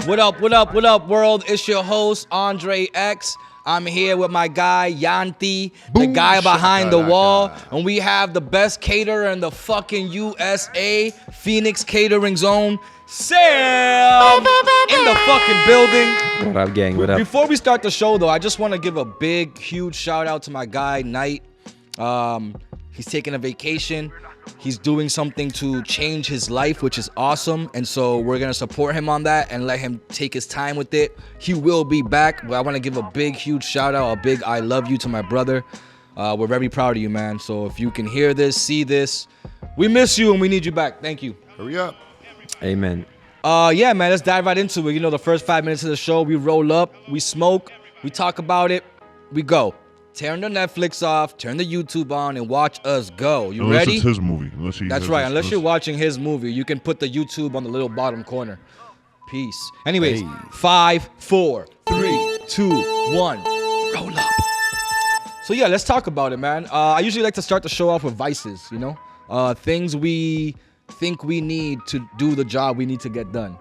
What up, world? It's your host, Andre X. I'm here with my guy, Yanti, the guy behind the wall. And we have the best caterer in the fucking USA, Phinix Catering Zone, Sam, in the fucking building. What up, gang? What up? Before we start the show, though, I just want to give a big, huge shout out to my guy, Knight. He's taking a vacation. He's doing something to change his life, which is awesome. And so we're going to support him on that and let him take his time with it. He will be back. But I want to give a big, huge shout out, a big I love you to my brother. We're very proud of you, man. So if you can hear this, see this, we miss you and we need you back. Thank you. Hurry up. Amen. Yeah, man, let's dive right into it. You know, the first 5 minutes of the show, we roll up, we smoke, we talk about it, we go. Turn the Netflix off, turn the YouTube on, and watch us go. You Unless ready? It's his movie. That's right. Unless you're watching his movie, you can put the YouTube on the little bottom corner. Peace. Anyways, 5, 4, 3, 2, 1. Roll up. So yeah, let's talk about it, man. I usually like to start the show off with vices, you know? Things we think we need to do the job we need to get done.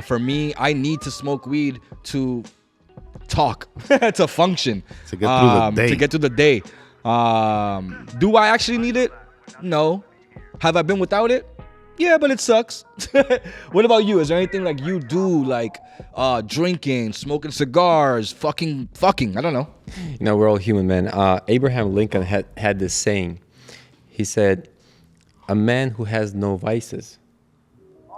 For me, I need to smoke weed to talk, to function, to get through the day. To get through the day. Do I actually need it? No. Have I been without it? Yeah, but it sucks. What about you? Is there anything like you do, like drinking, smoking cigars, fucking? I don't know. You know, we're all human, man. Abraham Lincoln had this saying. He said, "A man who has no vices."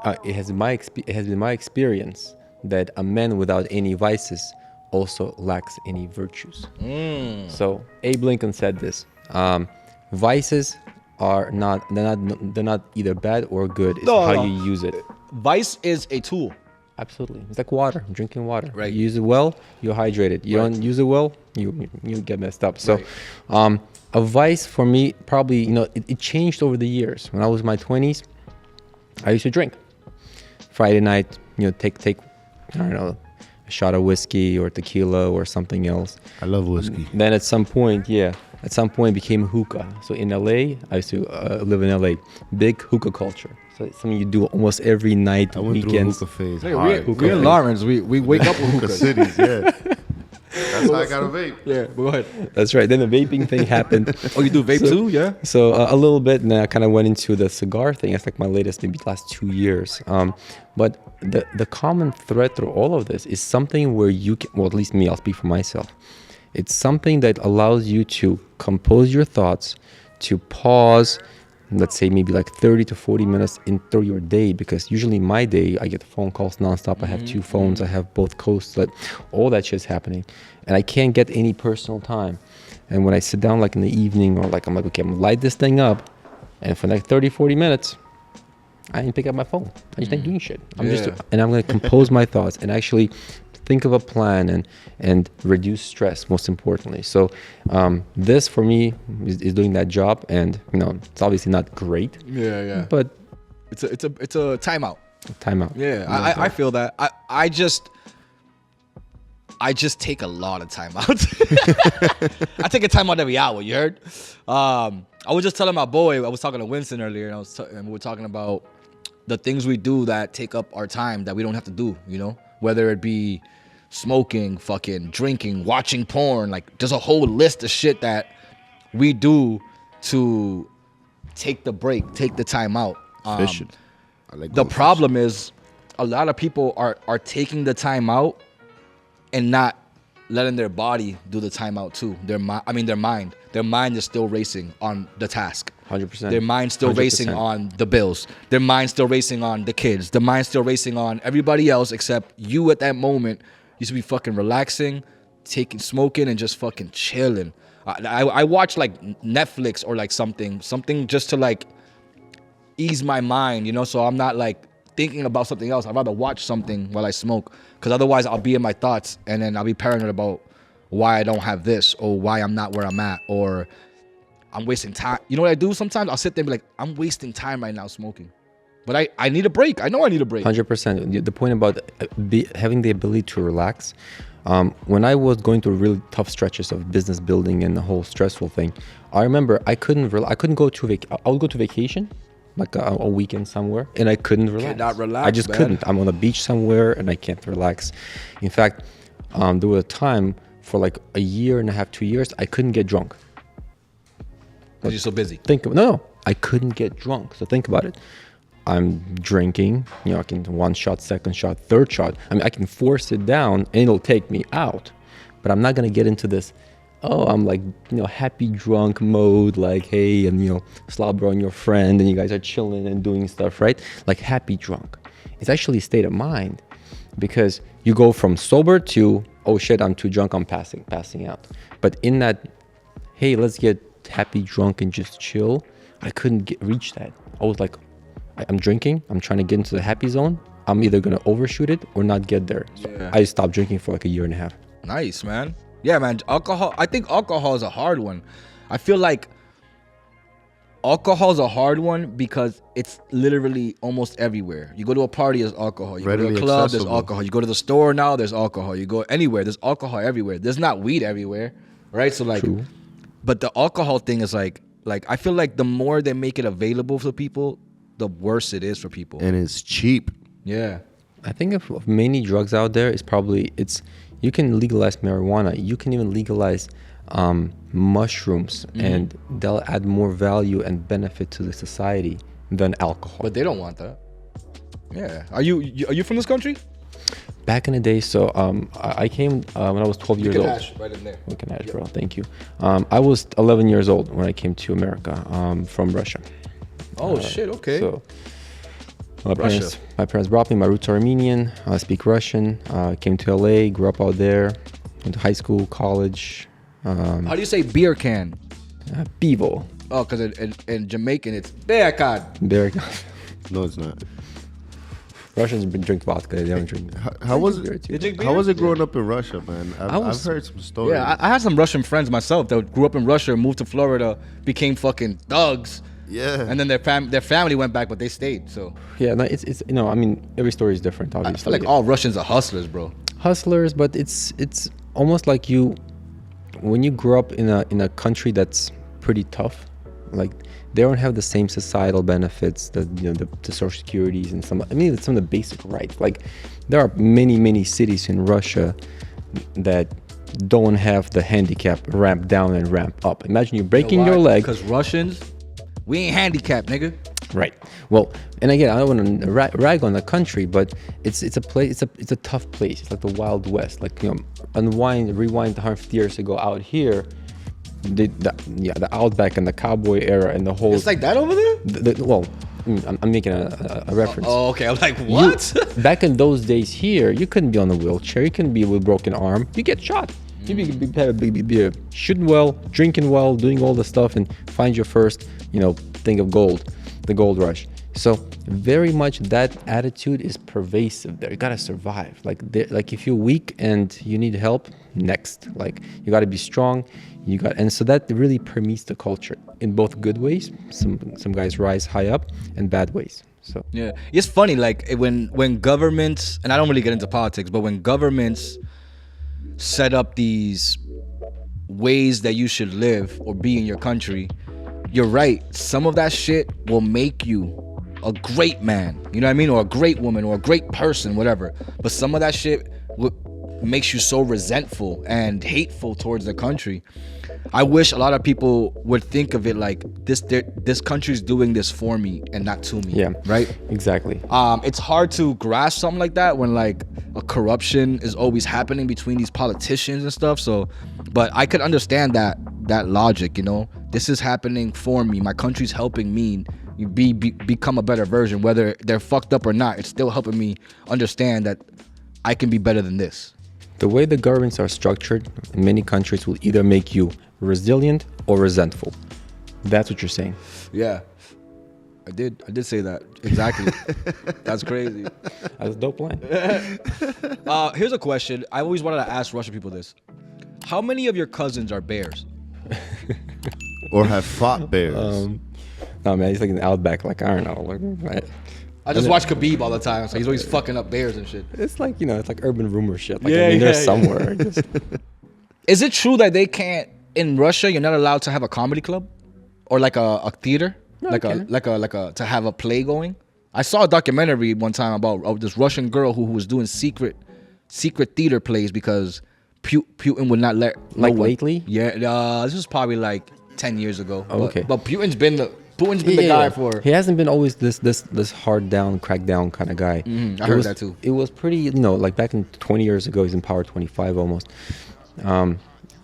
It has been my experience that a man without any vices also lacks any virtues. So Abe Lincoln said this: vices are they're not either bad or good. It's how you use it. Vice is a tool. Absolutely, it's like water. Drinking water. Right. You use it well, you're hydrated. You don't use it well, you get messed up. So, a vice for me, probably, you know, it changed over the years. When I was in my 20s, I used to drink. Friday night, you know, take I don't know, a shot of whiskey or tequila or something else. I love whiskey. Then at some point, it became hookah. So in LA, I used to live in LA. Big hookah culture. So it's something you do almost every night, I went weekends. through a hookah phase. Hey, we're in Lawrence. We wake up with Hookah hookahs. cities, yeah. That's how I got a vape. Yeah, go ahead. That's right. Then the vaping thing happened. Oh, you do vape too? Yeah. So a little bit, and then I kind of went into the cigar thing. That's like my latest, maybe last 2 years. But the common thread through all of this is something where you can, well, at least me, I'll speak for myself. It's something that allows you to compose your thoughts, to pause, let's say maybe like 30 to 40 minutes through your day, because usually my day, I get phone calls nonstop. I have 2 phones. I have both coasts. Like, all that shit's happening. And I can't get any personal time. And when I sit down like in the evening or like, I'm like, okay, I'm gonna light this thing up. And for like 30, 40 minutes, I didn't pick up my phone. I just ain't doing shit. I'm going to compose my thoughts and actually think of a plan and reduce stress, most importantly. So this for me is doing that job, and you know, it's obviously not great. Yeah. But it's a timeout. Timeout. Yeah, I feel that. I just take a lot of time out. I take a time out every hour, you heard? I was just telling my boy, I was talking to Winston earlier, and we were talking about the things we do that take up our time that we don't have to do, you know? Whether it be smoking, fucking drinking, watching porn, like there's a whole list of shit that we do to take the break, take the time out. Fishing. I like the problem is a lot of people are taking the time out and not letting their body do the time out too. Their mind. Their mind is still racing on the task. 100%. Their mind's still 100%. racing on the bills. Their mind's still racing on the kids. Their mind's still racing on everybody else except you at that moment. You should be fucking relaxing, smoking, and just fucking chilling. I watch like Netflix or like something just to like ease my mind, you know, so I'm not like thinking about something else. I'd rather watch something while I smoke, because otherwise I'll be in my thoughts and then I'll be paranoid about why I don't have this or why I'm not where I'm at or I'm wasting time. You know what I do sometimes? I'll sit there and be like, I'm wasting time right now smoking. But I need a break. I know I need a break. 100%. The point about having the ability to relax. When I was going through really tough stretches of business building and the whole stressful thing, I remember I couldn't go to I would go to vacation like a weekend somewhere, and I couldn't relax. Cannot relax, I just man. couldn't. I'm on the beach somewhere, and I can't relax. In fact, there was a time for like a year and a half, 2 years, I couldn't get drunk. Because you're so busy. No, I couldn't get drunk. So think about it. I'm drinking, you know, I can one shot, second shot, third shot. I mean, I can force it down and it'll take me out, but I'm not going to get into this, oh, I'm like, you know, happy drunk mode, like, hey, and, you know, slobber on your friend and you guys are chilling and doing stuff, right? Like happy drunk. It's actually a state of mind because you go from sober to, oh shit, I'm too drunk, I'm passing out. But in that, hey, let's get happy drunk and just chill, I couldn't reach that. I was like, I'm drinking, I'm trying to get into the happy zone. I'm either going to overshoot it or not get there. So Yeah. I stopped drinking for like a year and a half. Nice, man. Yeah, man. Alcohol. I think alcohol is a hard one. I feel like alcohol is a hard one because it's literally almost everywhere. You go to a party, there's alcohol. You go Readily to a club, accessible. there's alcohol. You go to the store now, there's alcohol. You go anywhere, there's alcohol everywhere. There's not weed everywhere, right? So like, True. but the alcohol thing is like I feel like the more they make it available for people, the worse it is for people. And it's cheap. Yeah. I think of many drugs out there, you can legalize marijuana. You can even legalize mushrooms, and they'll add more value and benefit to the society than alcohol. But they don't want that. Yeah. Are you from this country? Back in the day, so I came when I was 12 years old. right in there. We can ash, bro. Thank you. I was 11 years old when I came to America from Russia. Oh shit. Okay. So my Russia. parents brought me. My roots are Armenian. I speak Russian. Came to LA, grew up out there, went to high school, college. How do you say beer can? Pivo. Oh, because in Jamaican it's beer can. There you go. No, it's not. Russians drink vodka. They don't drink. How was beer it? too. You drink How beer? was it growing up in Russia, man? I've was- heard some stories. Yeah, I had some Russian friends myself that grew up in Russia, moved to Florida, became fucking thugs, Yeah. and then their family went back, but they stayed. So Yeah, no, it's you know, I mean, every story is different. I Obviously, feel like all Russians are hustlers, bro. hustlers, but it's almost like when you grow up in a country that's pretty tough, like they don't have the same societal benefits that, you know, the social securities and some of the basic rights. Like there are many cities in Russia that don't have the handicap ramp down and ramp up. Imagine you're breaking your leg. Because Russians, we ain't handicapped, nigga. Right. Well, and again, I don't want to rag on the country, but it's a place. It's a tough place. It's like the Wild West. Like, you know, rewind 150 years ago out here, the Outback and the cowboy era and the whole. It's like that over there. Well, I'm making a reference. Oh, okay. I'm like, what? Back in those days here, you couldn't be on a wheelchair. You couldn't be with a broken arm. You get shot. You be shooting well, drinking well, doing all the stuff, and find your first, you know, thing of gold, the gold rush. So very much that attitude is pervasive there. You gotta survive. Like if you're weak and you need help, next. Like you gotta be strong. And so that really permeates the culture in both good ways. Some guys rise high up, and bad ways. So Yeah, it's funny. Like when governments, and I don't really get into politics, but when governments set up these ways that you should live or be in your country, you're right. Some of that shit will make you a great man, you know what I mean, or a great woman, or a great person, whatever. But some of that shit makes you so resentful and hateful towards the country. I wish a lot of people would think of it like this country's doing this for me and not to me. yeah, Right. exactly. It's hard to grasp something like that when like a corruption is always happening between these politicians and stuff. So, but I could understand that logic, you know. This is happening for me. My country's helping me become a better version. Whether they're fucked up or not, it's still helping me understand that I can be better than this. The way the governments are structured in many countries will either make you resilient or resentful. That's what you're saying. Yeah, I did say that exactly. That's crazy. That's a dope line. Here's a question. I always wanted to ask Russian people this: how many of your cousins are bears? Or have fought bears. No, man, he's like an outback. Like, I don't know. Like, right. I just watch Khabib all the time, so he's always fucking up bears and shit. It's like, you know, it's like urban rumor shit. Like, Yeah, I mean, yeah, there's somewhere. Just- Is it true that they can't in Russia? You're not allowed to have a comedy club or like a theater. To have a play going. I saw a documentary one time about this Russian girl who was doing secret theater plays because Putin would not let lately. Yeah, this was probably like 10 years ago. Oh, okay. But Putin's been the guy for. He hasn't been always this hard down, crack down kind of guy. I heard that too. It was pretty, like back in 20 years ago, he's in power 25 almost.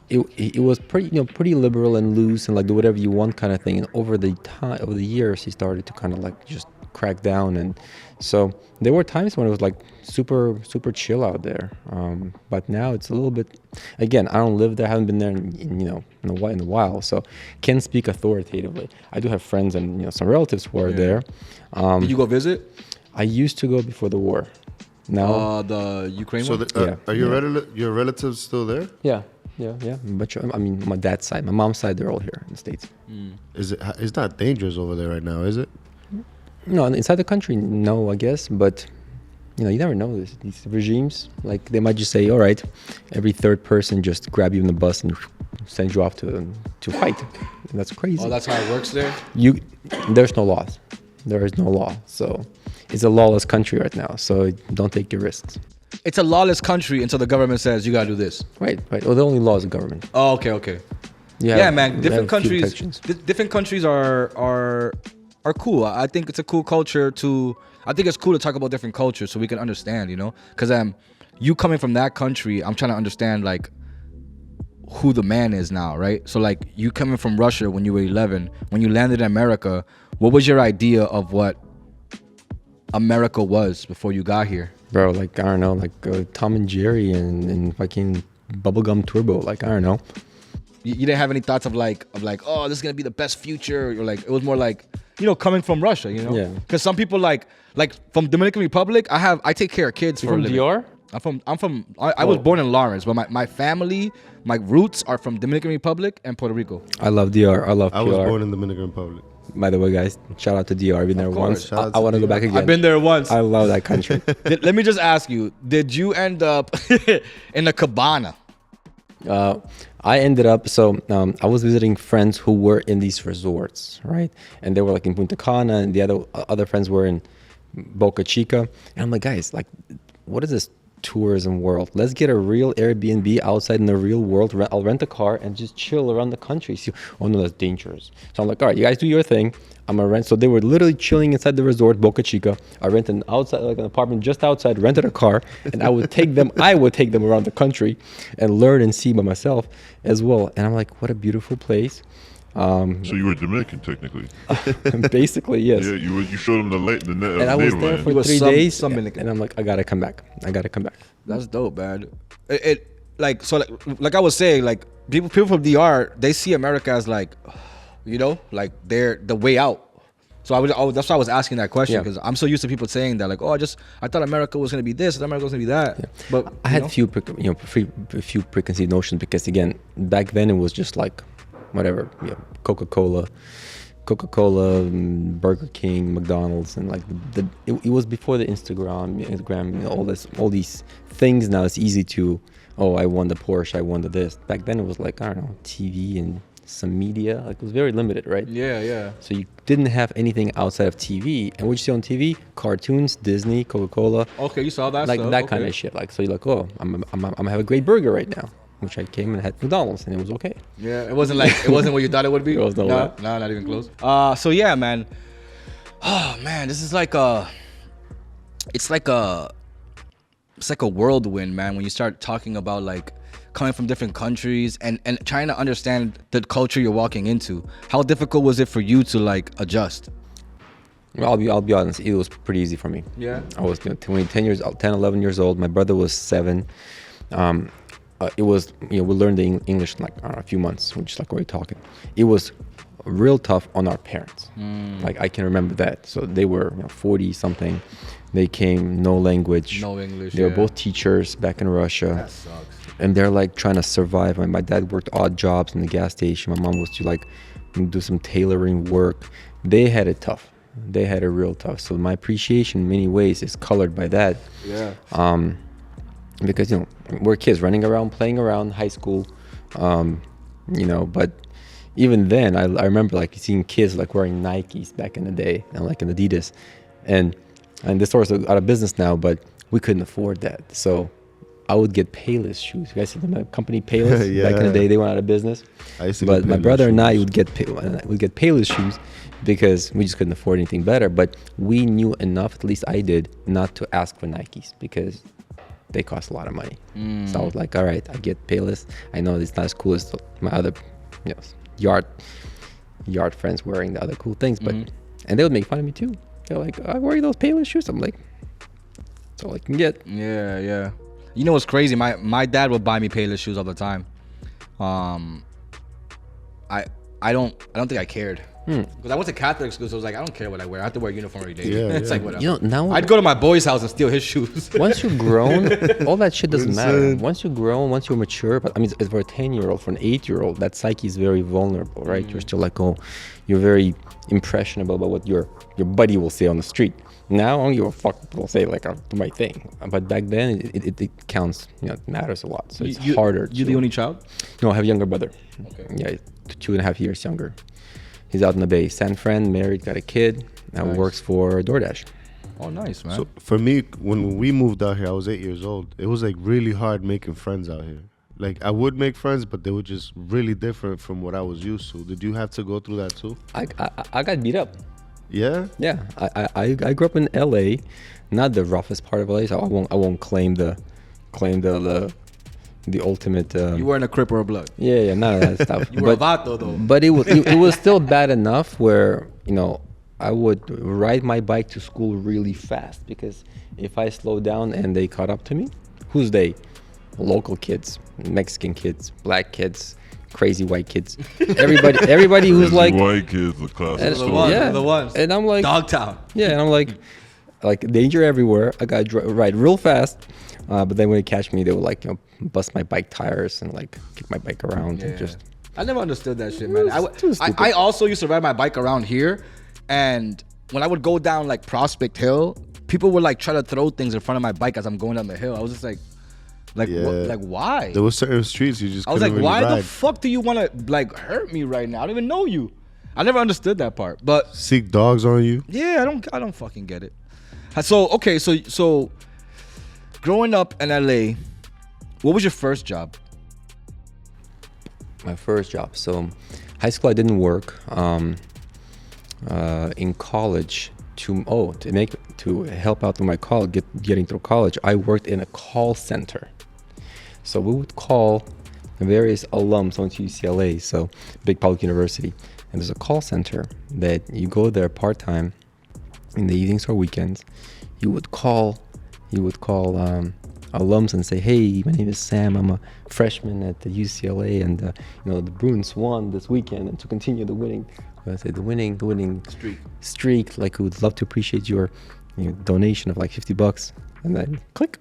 It was pretty liberal and loose and like do whatever you want kind of thing. And over the years, he started to kind of like just crack down, and so there were times when it was like super chill out there. But now it's a little bit. Again, I don't live there, haven't been there in a while, so can't speak authoritatively. I do have friends and some relatives who are there. Did you go visit? I used to go before the war. Now the Ukraine So one. are your relatives still there? Yeah. But I mean, my dad's side, my mom's side, they're all here in the States. It's not dangerous over there right now, is it? No, inside the country, no, I guess. But you never know these regimes. Like they might just say, all right, every third person just grab you in the bus and send you off to fight. And that's crazy. Oh, that's how it works there. There's no laws. There is no law. So it's a lawless country right now. So don't take your risks. It's a lawless country until the government says you gotta do this. Right. Well, the only law is the government. Oh, okay. Yeah, man. Different countries are cool. I think it's a cool culture I think it's cool to talk about different cultures so we can understand, because you coming from that country, I'm trying to understand like who the man is now, right? So like you coming from Russia when you were 11, when you landed in America, what was your idea of what America was before you got here? Bro, like I don't know, like Tom and Jerry and fucking Bubblegum Turbo, like I don't know. You didn't have any thoughts of like oh, this is gonna be the best future, or like it was more like coming from Russia, Yeah. Because some people like from Dominican Republic, I take care of kids for a living. DR? I was born in Lawrence, but my family, my roots are from Dominican Republic and Puerto Rico. I love DR. I love PR. I was born in Dominican Republic. By the way, guys, shout out to DR. I've been there once. I want to go back again. I've been there once. I love that country. Let me just ask you, did you end up in a cabana? I ended up, I was visiting friends who were in these resorts, right? And they were like in Punta Cana, and the other friends were in Boca Chica. And I'm like, guys, like, what is this tourism world? Let's get a real Airbnb outside in the real world. I'll rent a car and just chill around the country. So, oh no, that's dangerous. So I'm like, all right, you guys do your thing. I'm gonna rent. So they were literally chilling inside the resort, Boca Chica. I rented an apartment just outside, rented a car, and I would take them around the country and learn and see by myself as well. And I'm like, what a beautiful place. So you were Dominican technically. Basically, yes. Yeah, you showed them the net. And I was there for 3 days, Dominican. and I'm like, I gotta come back. That's dope, man. Like I was saying, like people from DR, they see America as like, like they're the way out. So that's why I was asking that question, because I'm so used to people saying that, like, oh, I thought America was gonna be this, and America was gonna be that. Yeah. But I had a few preconceived notions, because again, back then it was just like, whatever, Coca-Cola, Burger King, McDonald's, and like it was before the Instagram, all these things. Now it's easy to, oh, I won the Porsche, I won the this. Back then it was like, I don't know, TV and some media. Like it was very limited, right? Yeah. So you didn't have anything outside of TV, and what you see on TV, cartoons, Disney, Coca-Cola. Okay, you saw that like stuff. That kind of shit. Like, so you're like, oh, I'm gonna have a great burger right now. Which I came and had McDonald's, and it was okay. Yeah, it wasn't what you thought it would be. It was no, not even close. So yeah, man. Oh man, this is it's like a whirlwind, man. When you start talking about like coming from different countries and trying to understand the culture you're walking into. How difficult was it for you to like adjust? Well, I'll be honest. It was pretty easy for me. Yeah. I was 10, 11 years old. My brother was 7. It was, we learned the English in like a few months, which is like already talking. It was real tough on our parents. Like I can remember that. So they were 40 something. They came, no language. No English. They were both teachers back in Russia. That sucks. And they're like trying to survive. My dad worked odd jobs in the gas station. My mom was to like do some tailoring work. They had it tough. They had it real tough. So my appreciation in many ways is colored by that. Yeah. Because we're kids running around, playing around, high school, but even then, I remember like seeing kids like wearing Nikes back in the day and like an Adidas, and the store's out of business now, but we couldn't afford that. So I would get Payless shoes. You guys see the company Payless? Yeah. Back in the day, they went out of business. I used to But get my Payless brother and I shoes. would get Payless shoes because we just couldn't afford anything better. But we knew enough, at least I did, not to ask for Nikes because they cost a lot of money. So I was like, all right, I get Payless. I know it's not as cool as my other, you know, yard friends wearing the other cool things, but and they would make fun of me too. They're like, "I wear those Payless shoes." I'm like, that's all I can get. Yeah. You know what's crazy? My dad would buy me Payless shoes all the time. I don't think I cared. Because I went to Catholic school, so I was like, I don't care what I wear. I have to wear a uniform every day. Yeah, It's yeah. like whatever. You know, now I'd go to my boy's house and steal his shoes. once you're grown, all that shit doesn't matter. Insane. Once you're grown, once you're mature, but I mean, it's for a 10-year-old, for an 8-year-old, that psyche is very vulnerable, right? You're still like, you're very impressionable about what your buddy will say on the street. Now, I don't give a fuck what people say, like, I'll do my thing. But back then, it counts, you know, it matters a lot. So it's harder. You the only child? No, I have a younger brother. Okay. Yeah, 2.5 years younger. He's out in the Bay. San Fran, married, got a kid, and Nice. works for DoorDash. Oh, nice, man. So for me, when we moved out here, I was 8 years old. It was like really hard making friends out here. Like I would make friends, but they were just really different from what I was used to. Did you have to go through that too? I got beat up. Yeah. Yeah, I grew up in LA, not the roughest part of LA, so I won't claim the ultimate. You weren't a Crip or a Blood. Yeah, none of that stuff. You were a Vato, though. But it was still bad enough where, you know, I would ride my bike to school really fast because if I slowed down and they caught up to me, who's they? Local kids, Mexican kids, black kids, crazy white kids, everybody who's like, white kids, the classic and- story. ones, yeah, the ones. and I'm like, Dogtown. yeah, and I'm like danger everywhere. I got to ride real fast, but then when they catch me, they would like, you know, bust my bike tires and like kick my bike around and just. I never understood that shit, man. too stupid. I also used to ride my bike around here, and when I would go down like Prospect Hill, people would like try to throw things in front of my bike as I'm going down the hill. I was just like, Yeah. like why? There were certain streets you just I was couldn't like, really why the ride. fuck do you want to like hurt me right now? I don't even know you. I never understood that part, but Seek dogs on you. yeah, I don't fucking get it. So okay, so growing up in LA, what was your first job? My first job. So, high school I didn't work. In college, to help out with my college, getting through college, I worked in a call center. So we would call various alums onto UCLA, so big public university, and there's a call center that you go there part time in the evenings or weekends. You would call alums and say, "Hey, my name is Sam. I'm a freshman at the UCLA, and you know the Bruins won this weekend, and to continue the winning, I say the winning streak. Like, we would love to appreciate your donation of like $50, and then click.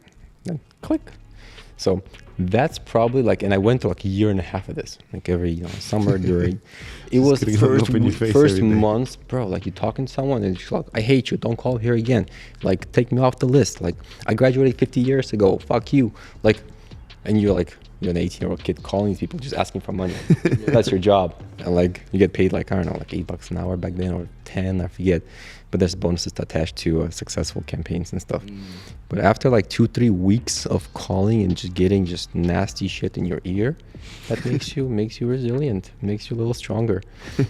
So that's probably like, and I went to like a year and a half of this, like every summer during. It was the getting up in your face first every day. months, bro. Like, you're talking to someone and you're like, "I hate you. Don't call here again. Like, take me off the list. Like, I graduated 50 years ago. Fuck you." Like, and you're like, you're an 18-year-old kid calling these people just asking for money. That's your job, and like you get paid like, I don't know, like $8 an hour back then, or 10, I forget. But there's bonuses attached to successful campaigns and stuff. But after like 2-3 weeks of calling and just getting just nasty shit in your ear, that makes you resilient, makes you a little stronger.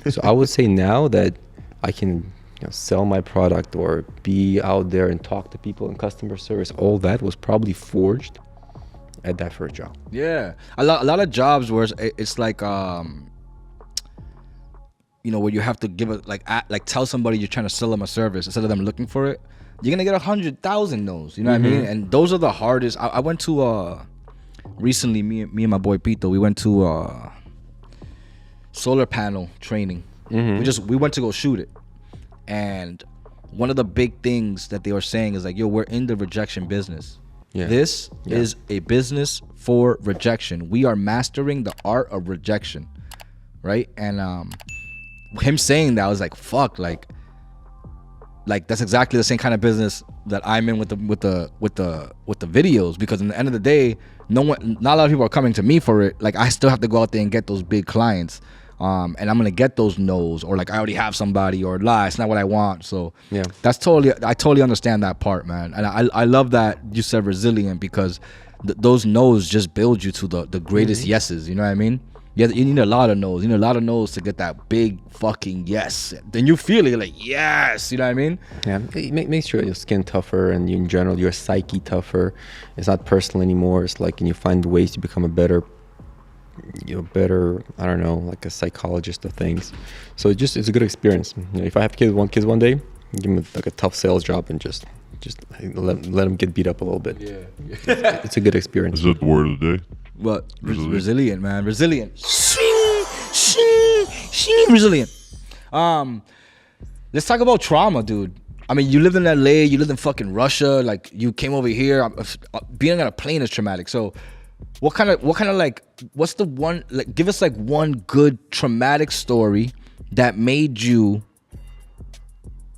So I would say now that I can sell my product or be out there and talk to people in customer service, all that was probably forged at that first job. Yeah, a lot of jobs where it's like where you have to give it like tell somebody you're trying to sell them a service instead of them looking for it. You're gonna get 100,000 no's. You know what I mean? And those are the hardest. I went to recently. Me and my boy Pito, we went to solar panel training. We went to go shoot it, and one of the big things that they were saying is like, "Yo, we're in the rejection business. Yeah. This is a business for rejection. We are mastering the art of rejection." Right? And him saying that, I was like, fuck, like that's exactly the same kind of business that I'm in with the videos, because in the end of the day, not a lot of people are coming to me for it. Like, I still have to go out there and get those big clients. and I'm gonna get those no's, or like I already have somebody, or it's not what I want. So Yeah. I totally understand that part, man. And I love that you said resilient, because those no's just build you to the greatest yeses. You know what I mean? Yeah, you need a lot of no's. You need a lot of no's to get that big fucking yes. Then you feel it, you're like, yes. You know what I mean? Yeah, it makes your skin tougher, and in general your psyche tougher. It's not personal anymore. It's like, and you find ways to become a better, I don't know, like a psychologist of things. So it's a good experience. If I have kids one day, give them like a tough sales job and just let them get beat up a little bit. Yeah. It's a good experience. Is that the word of the day? What? Resilient, man. Resilient. Resilient. Let's talk about trauma, dude. I mean, you lived in LA, you lived in fucking Russia, like you came over here. Being on a plane is traumatic. So what kind of like, what's the one, like, give us like one good traumatic story that made you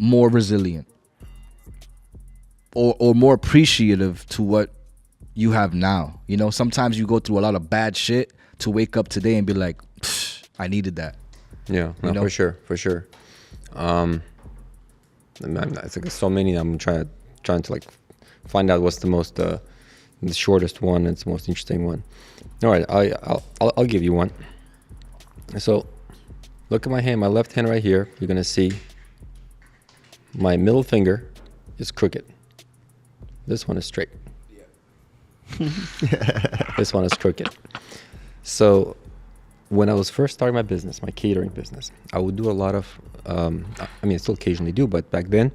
more resilient or more appreciative to what you have now. You know, sometimes you go through a lot of bad shit to wake up today and be like, I needed that. Yeah, no, for sure. It's like so many. I'm trying to like find out what's the most the shortest one. It's the most interesting one. All right, I'll give you one. So look at my hand, my left hand right here. You're gonna see my middle finger is crooked. This one is straight. This one is crooked. So when I was first starting my business, my catering business, I would do a lot of, I still occasionally do, but back then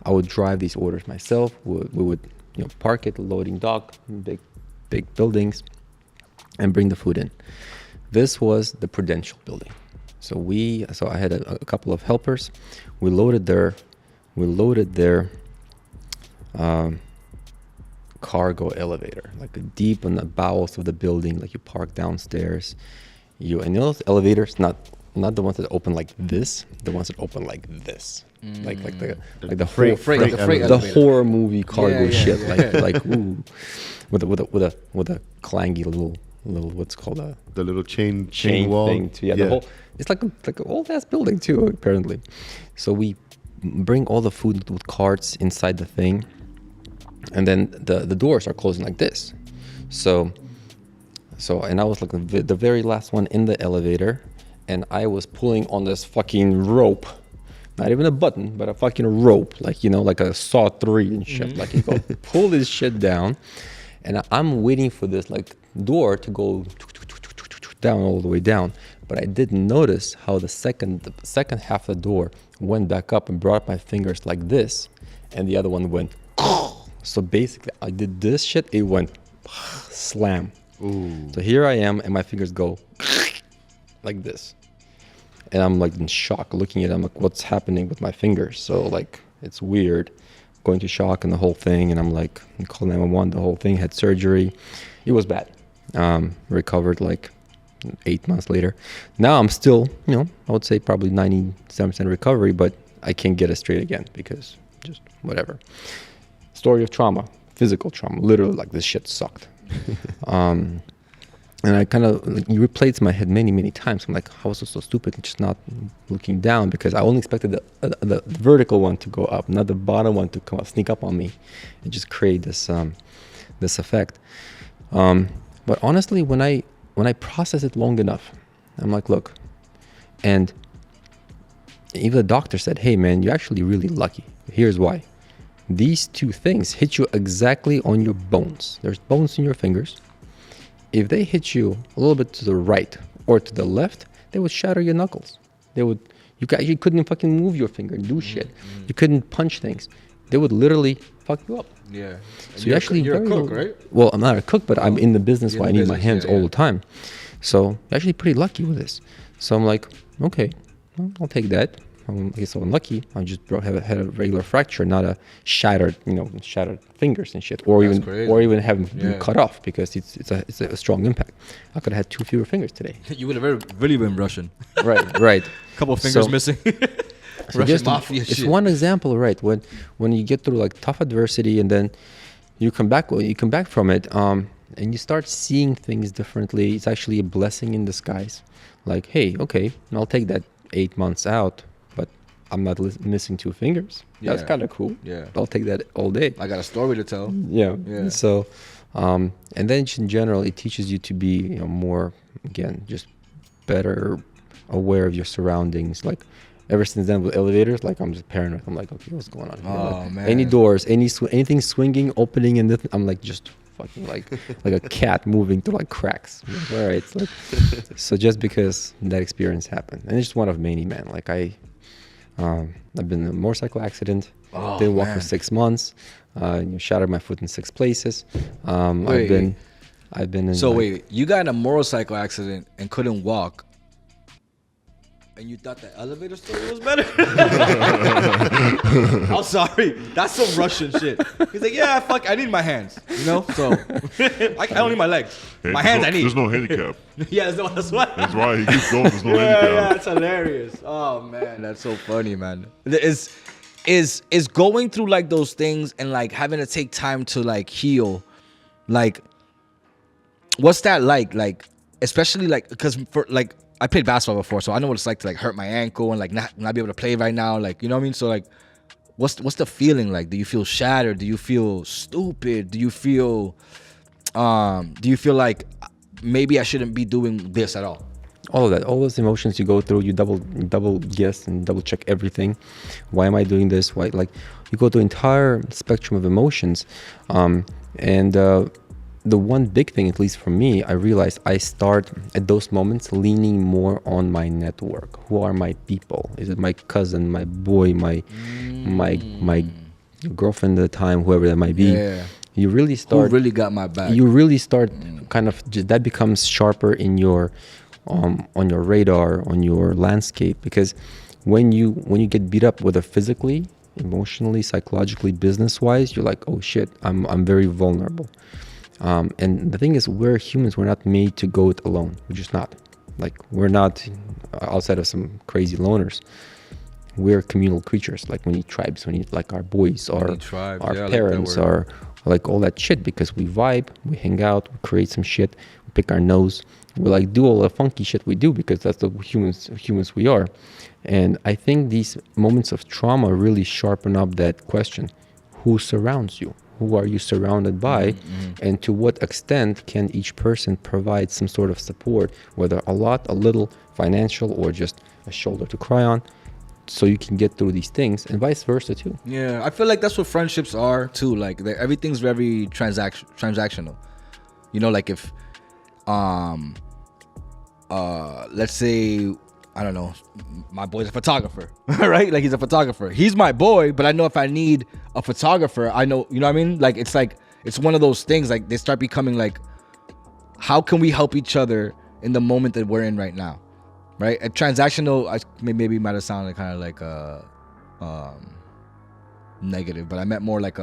I would drive these orders myself. We would park at the loading dock, big buildings, and bring the food in. This was the Prudential building. So I had a couple of helpers. We loaded their cargo elevator, like deep in the bowels of the building, like you park downstairs. And those elevators, not the ones that open like this, the ones that open like this, like the horror movie cargo shit, like ooh, with a clangy little what's called the little chain wall thing too. The whole, it's like an old ass building too, apparently. So we bring all the food with carts inside the thing, and then the doors are closing like this. So and I was like the very last one in the elevator, and I was pulling on this fucking rope, not even a button, but a fucking rope, like like a Saw 3 and shit. Like you go pull this shit down, and I'm waiting for this like door to go down all the way down. But I didn't notice how the second half of the door went back up and brought my fingers like this, and the other one went. So basically, I did this shit. It went slam. Ooh. So here I am, and my fingers go like this, and I'm like in shock, looking at it. I'm like, what's happening with my fingers? So like, it's weird, going to shock and the whole thing. And I'm like, call 911. The whole thing, had surgery. It was bad. Recovered like 8 months later. Now I'm still, I would say probably 97% recovery, but I can't get it straight again because just whatever. Story of trauma, physical trauma, literally like this shit sucked. And I kind of replayed in my head many times. I'm like, how was I so stupid and just not looking down, because I only expected the vertical one to go up, not the bottom one to come up, sneak up on me and just create this effect. But honestly, when I process it long enough, I'm like, look, and even the doctor said, hey man, you're actually really lucky. Here's why. These two things hit you exactly on your bones. There's bones in your fingers. If they hit you a little bit to the right or to the left, they would shatter your knuckles. You couldn't fucking move your finger and do shit. You couldn't punch things. They would literally fuck you up. Yeah. So you're a cook, right? Well, I'm not a cook, but I'm in the business where I need my hands all the time. So you're actually pretty lucky with this. So I'm like, okay, well, I'll take that. I guess so unlucky. I just had a regular fracture, not a shattered fingers and shit, or even having cut off, because it's a strong impact. I could have had 2 fewer fingers today. You would have really been Russian. Right. A couple of fingers missing. Russian mafia shit. It's one example, right? When you get through like tough adversity and then you come back from it, and you start seeing things differently. It's actually a blessing in disguise. Like, hey, okay, I'll take that 8 months out, but I'm not missing 2 fingers. That's Yeah. kind of cool. Yeah. I'll take that all day. I got a story to tell. Yeah. Yeah. So, and then in general, it teaches you to be, more, again, just better aware of your surroundings. Like, ever since then with elevators, like, I'm just paranoid. I'm like, okay, what's going on here? Oh, Like, man. any doors, anything swinging, opening, and I'm like, just fucking like a cat moving through like cracks. I'm like, all right. It's like, so just because that experience happened, and it's just one of many, man. Like I've been in a motorcycle accident. Oh, Didn't walk man. for 6 months. Shattered my foot in 6 places. Wait. I've been in. So like, wait, you got in a motorcycle accident and couldn't walk, and you thought the elevator story was better? I'm sorry, that's some Russian shit. He's like, yeah, fuck, I need my hands, so I don't need my legs. Hey, My hands, I need. There's no handicap. Yeah, that's what. That's why he keeps going. There's no Yeah, handicap. that's hilarious. Oh man, that's so funny, man. Is going through like those things and like having to take time to like heal, like what's that like? Like especially like because for like I played basketball before, so I know what it's like to like hurt my ankle and like not be able to play right now. Like, you know what I mean? So like, what's the feeling like? Do you feel shattered? Do you feel stupid? Do you feel like maybe I shouldn't be doing this at all? all of that, all those emotions you go through, you double guess and double check everything. Why am I doing this? Why, like, you go through the entire spectrum of emotions. The one big thing, at least for me, I realized I start at those moments leaning more on my network. Who are my people? Is it my cousin, my boy, my girlfriend at the time, whoever that might be? Yeah. You really start. Who really got my back? You really start kind of that becomes sharper in your on your radar, on your landscape, because when you get beat up, whether physically, emotionally, psychologically, business wise, you're like, oh shit, I'm very vulnerable. And the thing is, we're humans. We're not made to go it alone. We're just not. Like, we're not outside of some crazy loners. We're communal creatures. Like, we need tribes. We need, like, our boys, our parents, our like all that shit, because we vibe, we hang out, we create some shit, we pick our nose, we like do all the funky shit we do because that's the humans we are. And I think these moments of trauma really sharpen up that question: who surrounds you? Who are you surrounded by? And to what extent can each person provide some sort of support, whether a lot, a little, financial, or just a shoulder to cry on, so you can get through these things, and vice versa too. Yeah, I feel like that's what friendships are too. Like, everything's very transactional. You know, like if let's say, I don't know, my boy's a photographer, right? Like, he's a photographer. He's my boy, but I know if I need a photographer, I know, you know what I mean? Like, it's one of those things, like, they start becoming like, how can we help each other in the moment that we're in right now? Right? A transactional, maybe might have sounded kind of like negative, but I meant more like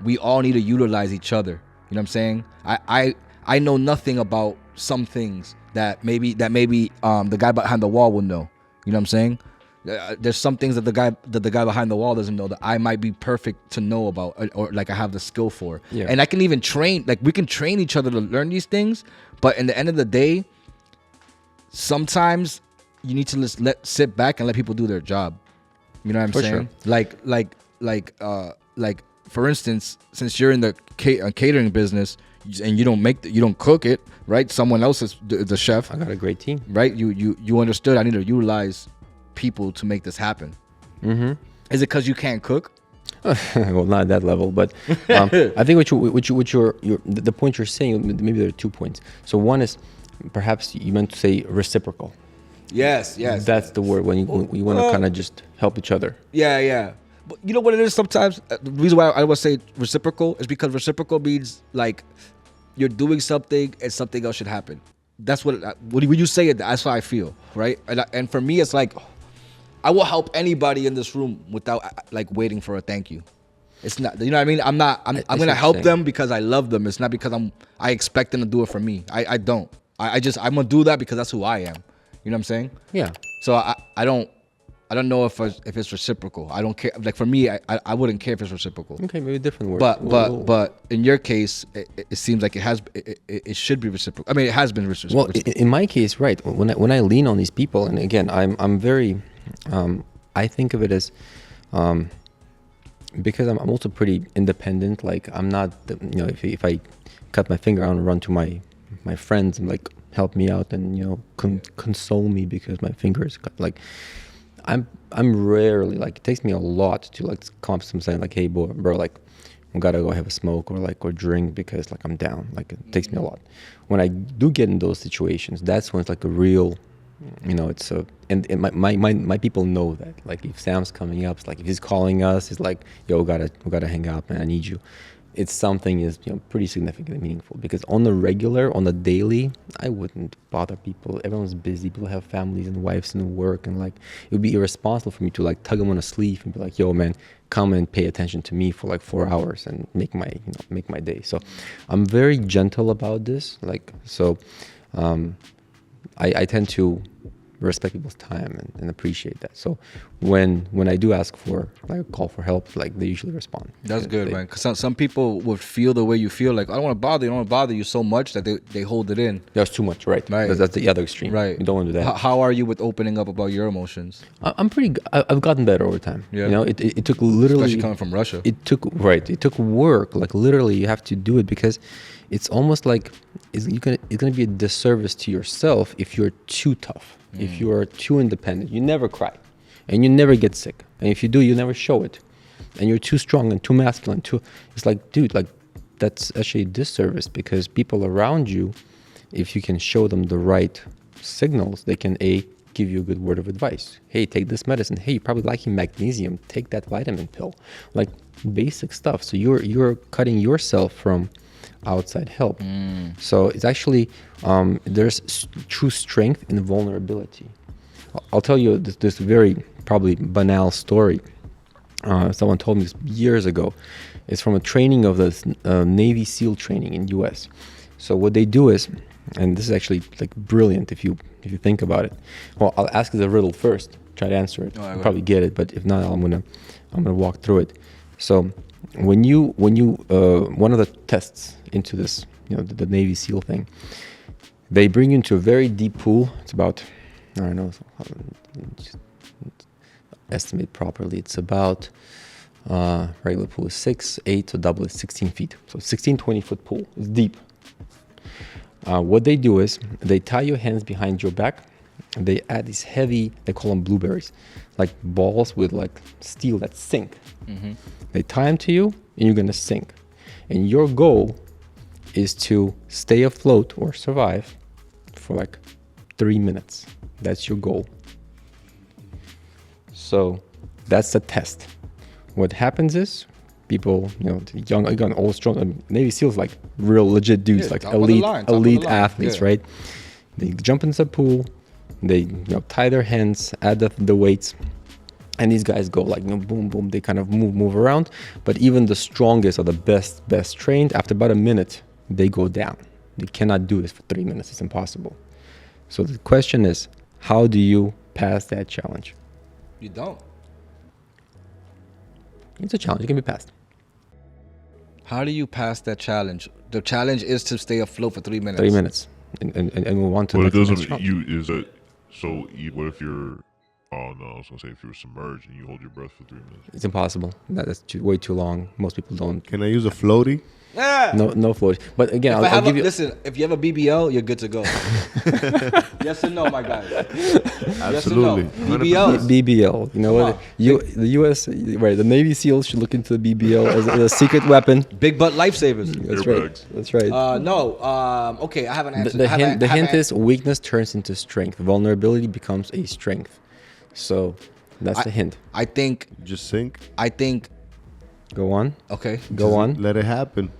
we all need to utilize each other. You know what I'm saying? I know nothing about some things that maybe the guy behind the wall will know. You know what I'm saying? There's some things that the guy behind the wall doesn't know that I might be perfect to know about, or like I have the skill for. Yeah. And I can even train, like, we can train each other to learn these things. But in the end of the day, sometimes you need to just sit back and let people do their job. You know what I'm saying? Sure. Like for instance, since you're in the catering business and you don't cook it, right? Someone else is the chef. I got a great team, right? You understood. I need to utilize people to make this happen. Mm-hmm. Is it because you can't cook? Well, not at that level, but I think the point you're saying, maybe there are 2 points. So one is, perhaps you meant to say reciprocal. Yes. That's the word, when you want to kind of just help each other. Yeah. But you know what it is sometimes? The reason why I would say reciprocal is because reciprocal means, like, you're doing something and something else should happen. That's when you say it, that's how I feel, right? And for me, it's like, I will help anybody in this room without, like, waiting for a thank you. It's not, you know what I mean? I'm going to help them because I love them. It's not because I expect them to do it for me. I don't. I'm going to do that because that's who I am. You know what I'm saying? Yeah. So I don't, I don't know if it's reciprocal. I don't care. Like for me, I wouldn't care if it's reciprocal. Okay, maybe different word. But in your case, it seems like it should be reciprocal. I mean, it has been reciprocal. Well, in my case, right. When I lean on these people, and again, I'm very, I think of it as, because I'm also pretty independent. Like I'm not, if I cut my finger, I want to run to my friends and like help me out and console me because my finger is cut. Like I'm rarely, like, it takes me a lot to like come up to something like, hey bro, like we gotta go have a smoke or drink because like I'm down. Like it takes me a lot. When I do get in those situations, that's when it's like a real, it's a, and my people know that. Like if Sam's coming up, it's like if he's calling us, it's like, yo, we gotta hang out, man, I need you. It's something is pretty significantly meaningful, because on the regular, on the daily, I wouldn't bother people. Everyone's busy. People have families and wives and work, and like it would be irresponsible for me to like tug them on a sleeve and be like, "Yo, man, come and pay attention to me for like 4 hours and make my day." So I'm very gentle about this. Like so, I tend to respect people's time and appreciate that. So when I do ask for like a call for help, like they usually respond. That's good, man. Because some people would feel the way you feel. Like I don't want to bother you. I don't want to bother you so much that they hold it in. That's too much, right? That's the other extreme. Right. You don't want to do that. How are you with opening up about your emotions? I'm pretty. I've gotten better over time. Yeah. It took literally. Especially coming from Russia. It took work. Like literally, you have to do it because it's almost like it's gonna be a disservice to yourself if you're too tough. If you are too independent, you never cry, and you never get sick. And if you do, you never show it. And you're too strong and too masculine. It's like, dude, like that's actually a disservice, because people around you, if you can show them the right signals, they can give you a good word of advice. Hey, take this medicine. Hey, you're probably lacking magnesium. Take that vitamin pill. Like basic stuff. So you're cutting yourself from outside help. So it's actually there's true strength in vulnerability. I'll tell you this very probably banal story. Someone told me this years ago. It's from a training of the Navy SEAL training in US. So what they do is, and this is actually like brilliant if you think about it. Well, I'll ask you the riddle first. Try to answer it. You'll probably get it, but if not, I'm gonna walk through it. So when you one of the tests into this, the Navy SEAL thing, they bring you into a very deep pool. It's about, I don't know, estimate properly. It's about regular pool is 6, 8, so double is 16 feet. So 16, 20-foot pool. It's deep. What they do is they tie your hands behind your back. They add these heavy, they call them blueberries, like balls with like steel that sink. They tie them to you, and you're gonna sink. And your goal is to stay afloat or survive for like 3 minutes. That's your goal. So that's the test. What happens is people, young, again, old, strong, Navy SEALs, like real legit dudes, like elite athletes, right? They jump into the pool, they tie their hands, add the weights, and these guys go like boom, boom. They kind of move around. But even the strongest or the best trained, after about a minute, they go down. They cannot do this for 3 minutes. It's impossible. So the question is, how do you pass that challenge? You don't. It's a challenge. It can be passed. How do you pass that challenge? The challenge is to stay afloat for 3 minutes. 3 minutes, and move on to the next challenge. What if you're? Oh no, I was gonna say if you're submerged and you hold your breath for 3 minutes. It's impossible. That's way too long. Most people don't. Can I use a floaty? Yeah. No float. But again, I'll give you. Listen, if you have a BBL, you're good to go. Yes or no, my guy? Absolutely. Yes or no? BBL. You know what? The U.S. right? The Navy SEALs should look into the BBL as a secret weapon. Big butt lifesavers. That's right. That's right. No. Okay, I haven't answered. The hint is weakness turns into strength. Vulnerability becomes a strength. So that's the hint. I think. Just sink. I think. Go on. Okay. Go on. Let it happen.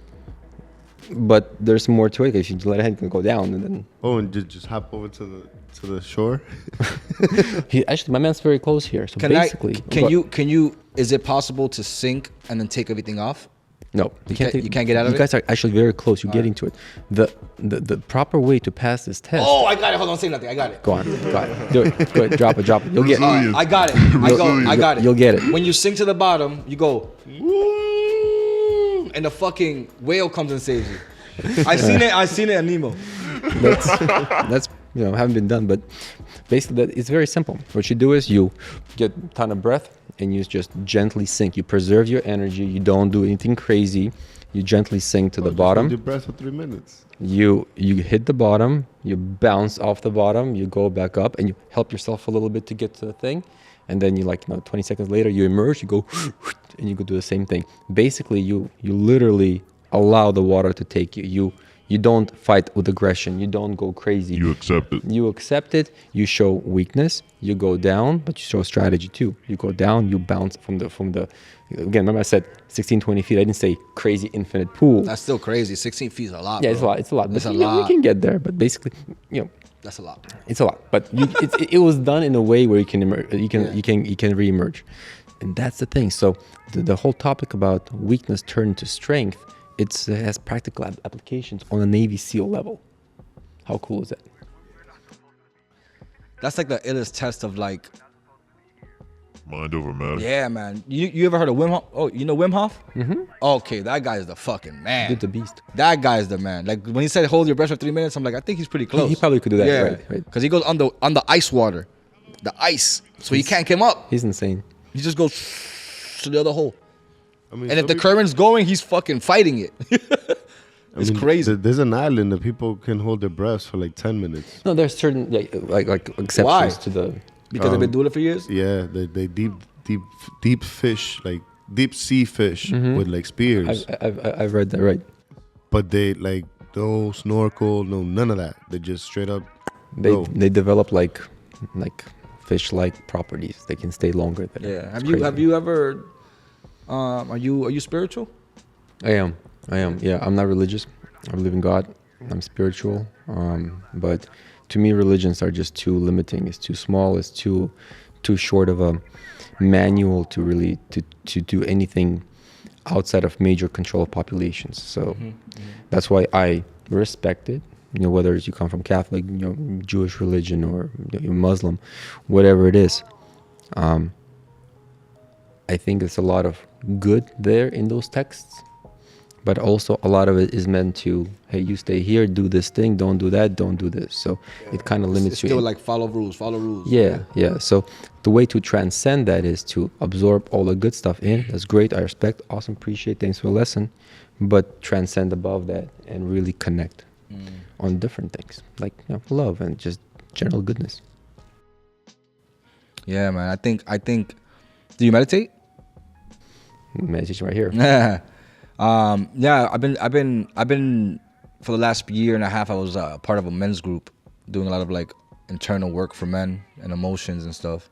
But there's more to it. If you let it go down, and then and just hop over to the shore. Actually, my man's very close here. So can you? Is it possible to sink and then take everything off? No, You can't get out of you it? guys are actually very close. You're getting to it. The proper way to pass this test. Oh, I got it. Hold on, say nothing. I got it. Go on. Do it. Go ahead. Drop it. You'll get it. Resilience. I got it. I got it. You'll get it. When you sink to the bottom, you go, and the fucking whale comes and saves you. I seen it in Nemo. That's haven't been done, but basically it's very simple. What you do is you get a ton of breath and you just gently sink. You preserve your energy. You don't do anything crazy. You gently sink to the bottom. Hold your breath for 3 minutes. You hit the bottom. You bounce off the bottom. You go back up and you help yourself a little bit to get to the thing, and then 20 seconds later you emerge. You go and you go do the same thing. Basically, you literally allow the water to take you. You don't fight with aggression. You don't go crazy. You accept it. You accept it. You show weakness. You go down, but you show strategy too. You go down. You bounce from the. Again, remember I said 16, 20 feet. I didn't say crazy infinite pool. That's still crazy. 16 feet is a lot. Yeah, bro. it's a lot. It's But, a you lot. can get there, but basically, That's a lot. it's a lot. But it was done in a way where you can reemerge, and that's the thing. So the whole topic about weakness turned to strength, it has practical applications on a Navy SEAL level. How cool is that? That's like the illest test of like, Mind over matter. yeah, man. You ever heard of Wim Hof? Oh, you know Wim Hof? Mm-hmm. Okay, that guy's the fucking man. Dude, the beast. That guy's the man. Like when he said hold your breath for 3 minutes, I'm like, I think he's pretty close. He probably could do that, Yeah, right. Because he goes on the ice water, the ice, so you can't come up. He's insane. He just goes to the other hole. I mean, And if some the people- current's going, he's fucking fighting it. It's crazy. There's an island that people can hold their breaths for like 10 minutes. No, there's certain like exceptions Why? to the. Because they've been doing it for years. Yeah, they deep fish, like deep sea fish with like spears. I've read that, right. But they like no snorkel, no none of that. They just straight up. They develop like fish-like properties. They can stay longer than. Yeah. It's Have crazy. you ever? Are you spiritual? I am. Yeah, I'm not religious. I believe in God. I'm spiritual. But to me, religions are just too limiting. It's too small. It's too short of a manual to really to do anything outside of major control of populations. So that's why I respect it. Whether you come from Catholic, Jewish religion, or Muslim, whatever it is. I think there's a lot of good there in those texts, but also a lot of it is meant to, hey, you stay here, do this thing, don't do that, don't do this. So it kind of limits It's you. still like follow rules. Yeah. So the way to transcend that is to absorb all the good stuff in. That's great. I respect. Awesome. Appreciate. Thanks for the lesson. But transcend above that and really connect on different things like love and just general goodness. Yeah, man. I think. Do you meditate? Meditation right here. Yeah. I've been for the last year and a half. I was part of a men's group doing a lot of like internal work for men and emotions and stuff.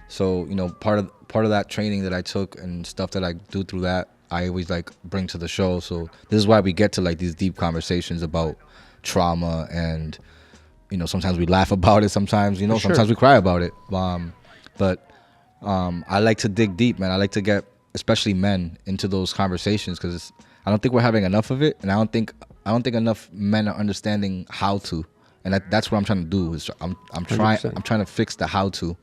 So part of that training that I took and stuff that I do through that, I always like bring to the show. So this is why we get to like these deep conversations about trauma, and sometimes we laugh about it, sometimes sometimes we cry about it. But I like to dig deep, man. I like to get especially men into those conversations because I don't think we're having enough of it, and I don't think enough men are understanding how to, and that's what I'm trying to do. Is I'm trying 100%. to fix the how to,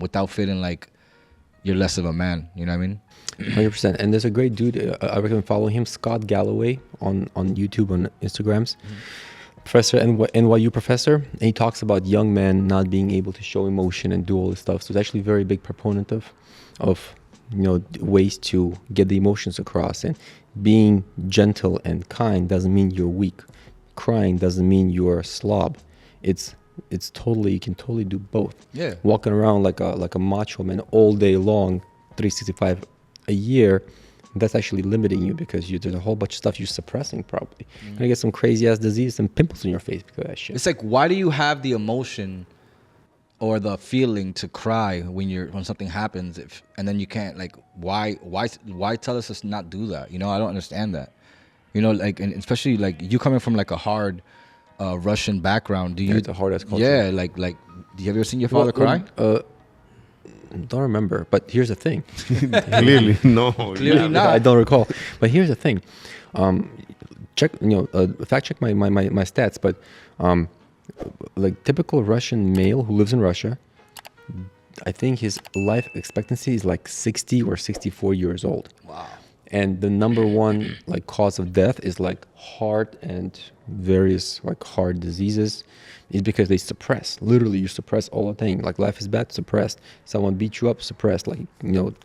without feeling like you're less of a man. You know what I mean? 100%. And there's a great dude, I recommend following him, Scott Galloway on YouTube, on Instagrams. Professor, NYU professor, and he talks about young men not being able to show emotion and do all this stuff. So he's actually a very big proponent of ways to get the emotions across. And being gentle and kind doesn't mean you're weak. Crying doesn't mean you're a slob. It's totally, you can totally do both. Yeah. Walking around like a macho man all day long, 365 a year, that's actually limiting you because there's a whole bunch of stuff you're suppressing probably. You're gonna get some crazy ass disease and pimples in your face because of that shit. It's like, why do you have the emotion or the feeling to cry when something happens, and then you can't, like, why tell us to not do that? I don't understand that. Like, and especially like you coming from like a hard Russian background. Do you? It's a hard ass culture. Yeah, like, have you ever seen your father cry? don't remember. But here's the thing. Clearly, no. Clearly not. I don't recall. But here's the thing. Check, fact check my stats. But like typical Russian male who lives in Russia, I think his life expectancy is like 60 or 64 years old. Wow. And the number one like cause of death is like heart and various like heart diseases. Is because they suppress. Literally, you suppress all the things. Like life is bad, suppressed. Someone beat you up, suppressed. Like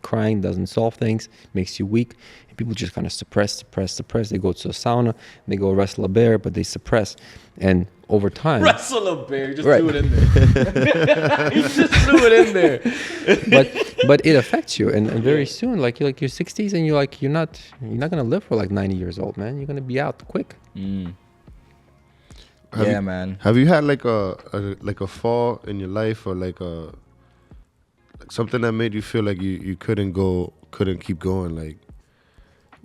crying doesn't solve things, makes you weak. And people just kind of suppress. They go to a sauna, they go wrestle a bear, but they suppress. And over time, Wrestle a bear. You just Right. threw it in there. You just threw it in there. but it affects you, and very soon, like you're 60s, and you're not gonna live for like 90 years old, man. You're gonna be out quick. Man. Have you had like a fall in your life, or like something that made you feel like you couldn't keep going, like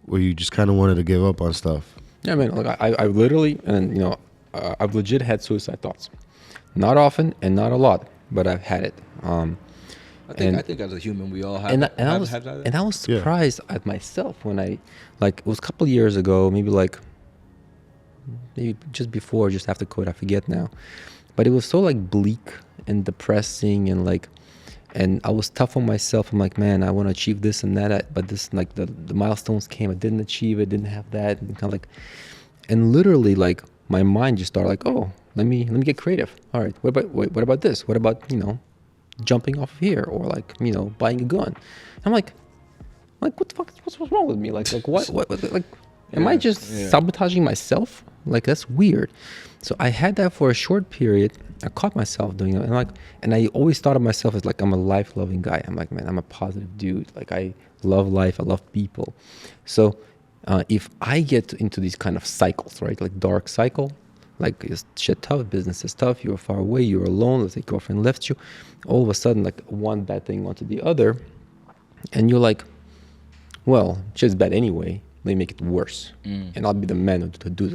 where you just kind of wanted to give up on stuff? Yeah, man. Like I literally, and I've legit had suicide thoughts. Not often and not a lot, but I've had it. I think as a human, we all have. And have I that. was surprised at myself when it was a couple of years ago, maybe just before, just after COVID, I forget now. But it was so like bleak and depressing, and I was tough on myself. I'm like, man, I want to achieve this and that, but this, like the milestones came, I didn't achieve it, didn't have that, and kind of like, and literally like my mind just started like, oh, let me get creative. All right, what about this? What about jumping off of here, or like buying a gun? I'm like what the fuck? What's wrong with me? Like what like. Am I just sabotaging myself? Like, that's weird. So I had that for a short period. I caught myself doing it, and I always thought of myself as like I'm a life-loving guy. I'm like, man, I'm a positive dude. Like, I love life. I love people. So if I get into these kind of cycles, right, like dark cycle, like it's shit tough, business is tough, you're far away, you're alone, let's say girlfriend left you, all of a sudden like one bad thing onto the other, and you're like, well, shit's bad anyway. They make it worse, and I'll be the man to do it.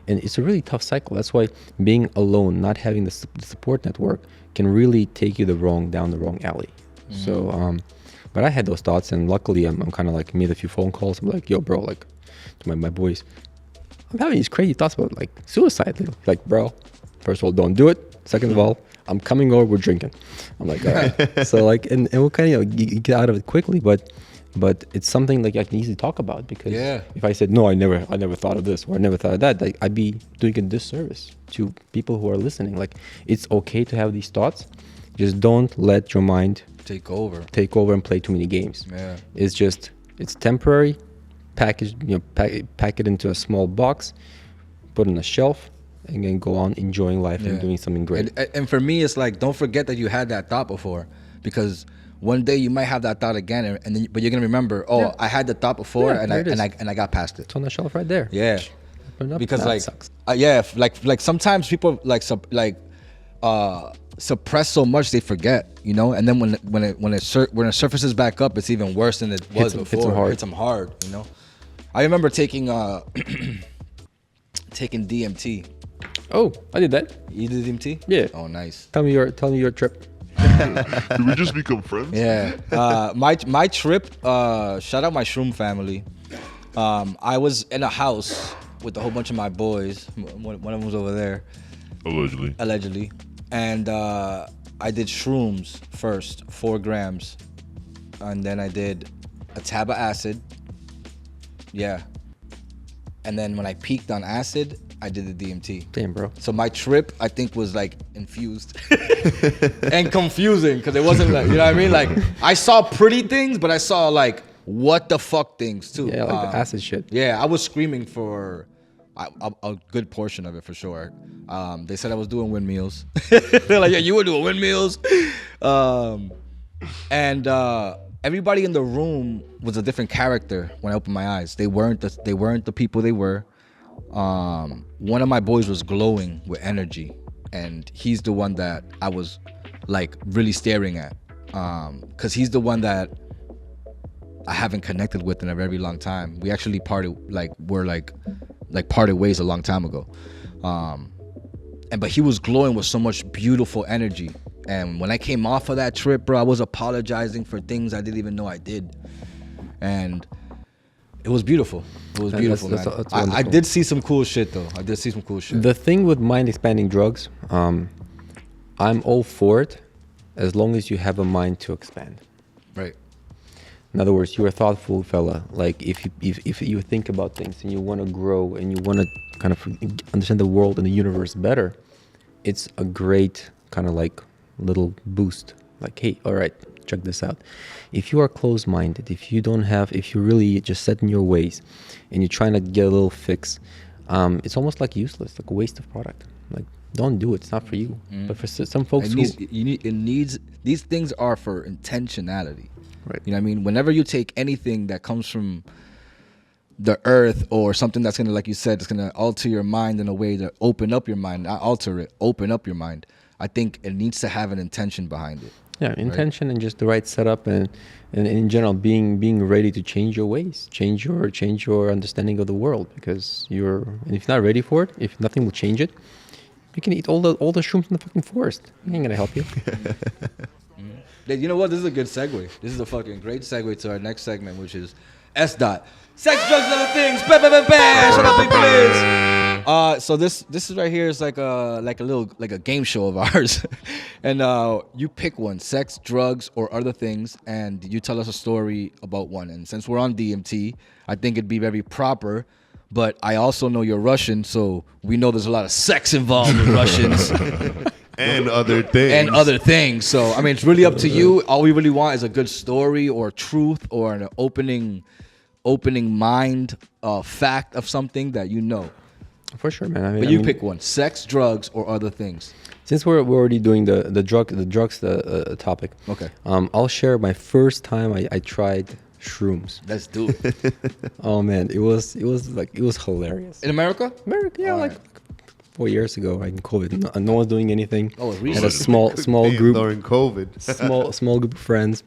And it's a really tough cycle. That's why being alone, not having the support network, can really take you down the wrong alley. So, but I had those thoughts, and luckily, I'm kind of like made a few phone calls. I'm like, yo, bro, like to my boys, I'm having these crazy thoughts about like suicide. Like, bro, first of all, don't do it. Second of all, I'm coming over, we're drinking. I'm like, all right. So like, and we'll kind of you get out of it quickly, but it's something like I can easily talk about, because if I said no, I never thought of this, or I never thought of that, like I'd be doing a disservice to people who are listening. Like, it's okay to have these thoughts, just don't let your mind take over and play too many games. It's temporary. Pack it into a small box, put it on a shelf, and then go on enjoying life and doing something great. And for me, it's like, don't forget that you had that thought before, because one day you might have that thought again, but you're gonna remember, I had the thought before, and I got past it. It's on the shelf right there. Yeah, because like sucks. like sometimes people suppress so much they forget, and then when it surfaces back up, it's even worse than it was before. Hits them hard, I remember taking DMT. Oh, I did that. You did DMT? Yeah. Oh, nice. Tell me your trip. Did we just become friends? Yeah. My trip, shout out my Shroom family. I was in a house with a whole bunch of my boys. One of them was over there. Allegedly. And I did shrooms first, 4 grams. And then I did a tab of acid. Yeah. And then when I peaked on acid, I did the DMT. Damn, bro. So my trip, I think, was like infused and confusing, because it wasn't like, you know what I mean? Like, I saw pretty things, but I saw like what the fuck things too. Yeah, like the acid shit. Yeah, I was screaming for a good portion of it for sure. They said I was doing windmills. They're like, yeah, you were doing windmills. And everybody in the room was a different character when I opened my eyes. They weren't the people they were. One of my boys was glowing with energy, and he's the one that I was like really staring at, because he's the one that I haven't connected with in a very long time. We actually parted ways a long time ago, but he was glowing with so much beautiful energy, And when I came off of that trip, bro, I was apologizing for things I didn't even know I did. And it was beautiful. It was beautiful, man. That's I wonderful. did see some cool shit, though. I did see some cool shit. The thing with mind expanding drugs, I'm all for it as long as you have a mind to expand. Right. In other words, you're a thoughtful fella. Like if you think about things and you want to grow and you want to kind of understand the world and the universe better, it's a great kind of like little boost. Like, hey, all right, check this out. If you are closed-minded, if you're really just set in your ways and you're trying to get a little fix, it's almost like useless, like a waste of product. Like, don't do it. It's not for you. But for some folks these things are for intentionality. Right. You know what I mean? Whenever you take anything that comes from the earth or something that's gonna, like you said, it's gonna alter your mind in a way to open up your mind, not alter it, open up your mind. I think it needs to have an intention behind it. Yeah, intention and just the right setup and in general being ready to change your ways, change your understanding of the world, because and if you're not ready for it, if nothing will change it, you can eat all the shrooms in the fucking forest. It ain't gonna help you. You know what? This is a good segue. This is a fucking great segue to our next segment, which is S.Dot. Sex, drugs, and other things. Bam, bam, bam, bam. Shut up, big please. So this is right here is like a game show of ours, and you pick one: sex, drugs, or other things, and you tell us a story about one. And since we're on DMT, I think it'd be very proper. But I also know you're Russian, so we know there's a lot of sex involved with Russians. And other things. So, I mean, it's really up to you. All we really want is a good story or truth or an opening mind fact of something that you know. For sure, man. But you pick one: sex, drugs, or other things. Since we're already doing the drugs topic. Okay. I'll share my first time I tried shrooms. Let's do it. Oh man, it was hilarious. In America? Yeah, All like right. 4 years ago, like in COVID. No one's doing anything. Oh, it's Had recent. a small group. during COVID. small group of friends,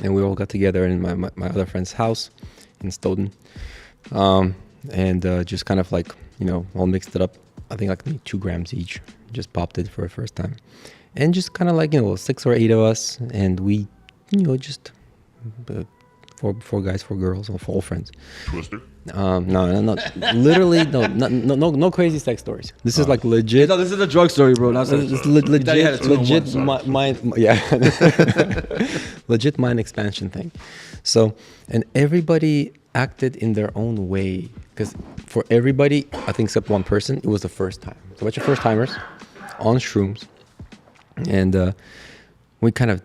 and we all got together in my other friend's house in Stoughton, and just kind of like, all mixed it up. I think like maybe 2 grams each. Just popped it for the first time, and just kind of like 6 or 8 of us, and we just four guys, 4 girls, all friends. Twister. No, literally no crazy sex stories. This is like legit. No, this is a drug story, bro. Not sex. It's You thought you had a legit 2-in-1, mind, legit mind expansion thing. So, and everybody acted in their own way, because for everybody, I think except one person, it was the first time. So a bunch of first timers on shrooms, and we kind of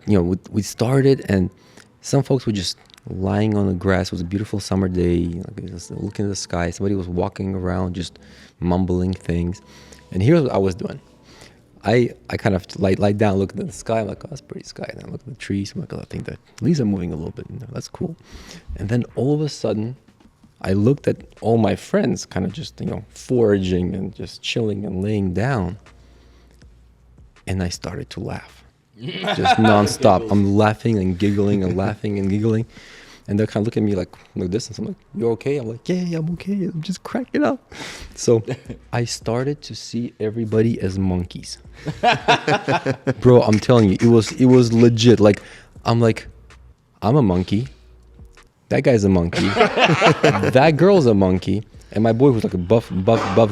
we started, and some folks were just lying on the grass. It was a beautiful summer day, like just looking at the sky. Somebody was walking around just mumbling things, and here's what I was doing. I kind of lie down, look at the sky. I'm like, oh, that's pretty sky. And I look at the trees. I'm like, oh, I think the leaves are moving a little bit. That's cool. And then all of a sudden, I looked at all my friends kind of just, foraging and just chilling and laying down. And I started to laugh. Just nonstop. I'm laughing and giggling and laughing and giggling. And they're kind of looking at me like this. And I'm like, you okay? I'm like, yeah, I'm okay. I'm just cracking up. So I started to see everybody as monkeys. Bro, I'm telling you, it was legit. Like, I'm a monkey. That guy's a monkey. That girl's a monkey. And my boy was like a buff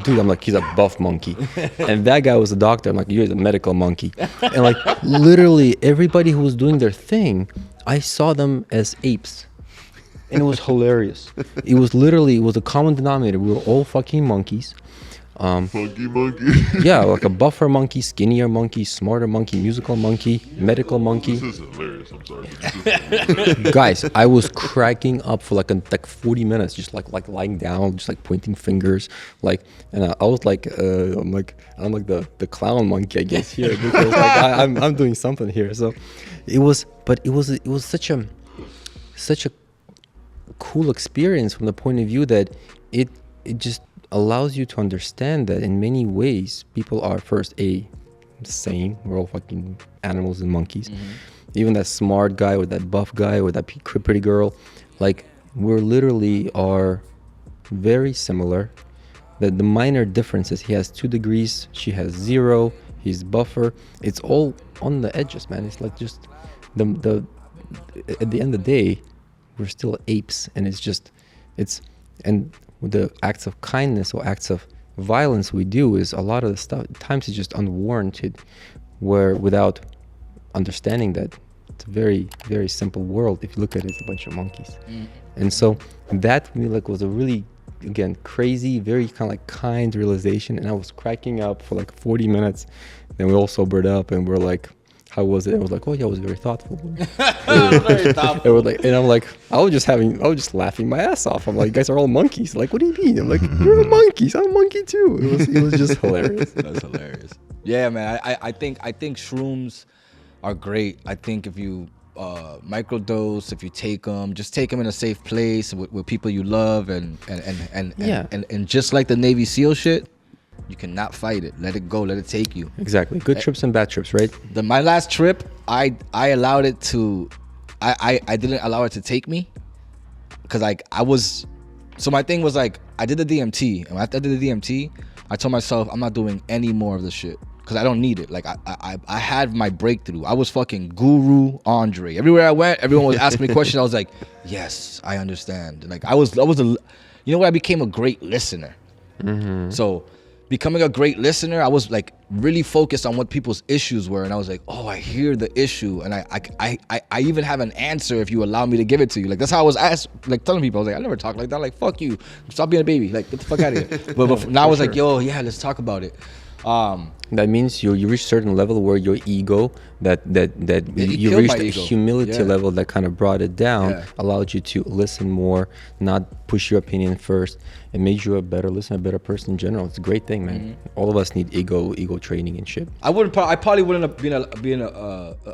dude. I'm like, he's a buff monkey. And that guy was a doctor. I'm like, you're the medical monkey. And like, literally everybody who was doing their thing, I saw them as apes. And it was hilarious. It was a common denominator. We were all fucking monkeys. Funky monkey. Yeah, like a buffer monkey, skinnier monkey, smarter monkey, musical monkey, medical monkey. This is hilarious. I'm sorry. This is hilarious. Guys, I was cracking up for like 40 minutes, just like lying down, just like pointing fingers, and I was like, I'm like the clown monkey, I guess, here, because like I'm doing something here. So it was such a cool experience from the point of view that it just allows you to understand that in many ways people are first sane. We're all fucking animals and monkeys. Mm-hmm. Even that smart guy or that buff guy or that pretty girl, like we're literally are very similar. The minor differences: he has 2 degrees, she has 0. he's buffer. It's all on the edges, man. It's like just the at the end of the day, we're still apes, and and the acts of kindness or acts of violence we do is a lot of the stuff times it's just unwarranted, where without understanding that it's a very, very simple world. If you look at it, it's a bunch of monkeys. And so that for me like was a really, again, crazy, very kind of like kind realization. And I was cracking up for like 40 minutes. Then we all sobered up and we're like, how was it? I was like, oh yeah, it was very thoughtful. Very thoughtful. And we're like, and I'm like, I was just laughing my ass off. I'm like, you guys are all monkeys. Like, what do you mean? I'm like, you're monkeys. I'm a monkey too. It was just hilarious. That's hilarious. Yeah, man. I think shrooms are great. I think if you microdose, if you take them in a safe place with people you love, and just like the Navy SEAL shit, you cannot fight it. Let it go. Let it take you. Exactly. Good trips and bad trips, right? My last trip, I allowed it to, I didn't allow it to take me, because like so my thing was like, I did the DMT, and after I did the DMT, I told myself I'm not doing any more of this shit, because I don't need it. Like I had my breakthrough. I was fucking Guru Andre. Everywhere I went, everyone was asking me questions. I was like, yes, I understand. And like I was you know what? I became a great listener. So becoming a great listener, I was like really focused on what people's issues were, and I was like, oh, I hear the issue, and I even have an answer if you allow me to give it to you. Like that's how I was asked, like telling people, I was like, I never talk like that. Like fuck you, stop being a baby, like get the fuck out of here. But now I was like, yo, yeah, let's talk about it. That means you reach a certain level where your ego that you reached a humility level that kind of brought it down, allowed you to listen more, not push your opinion first. It made you a better listener, a better person in general. It's a great thing, man. All of us need ego training and shit. I probably wouldn't have been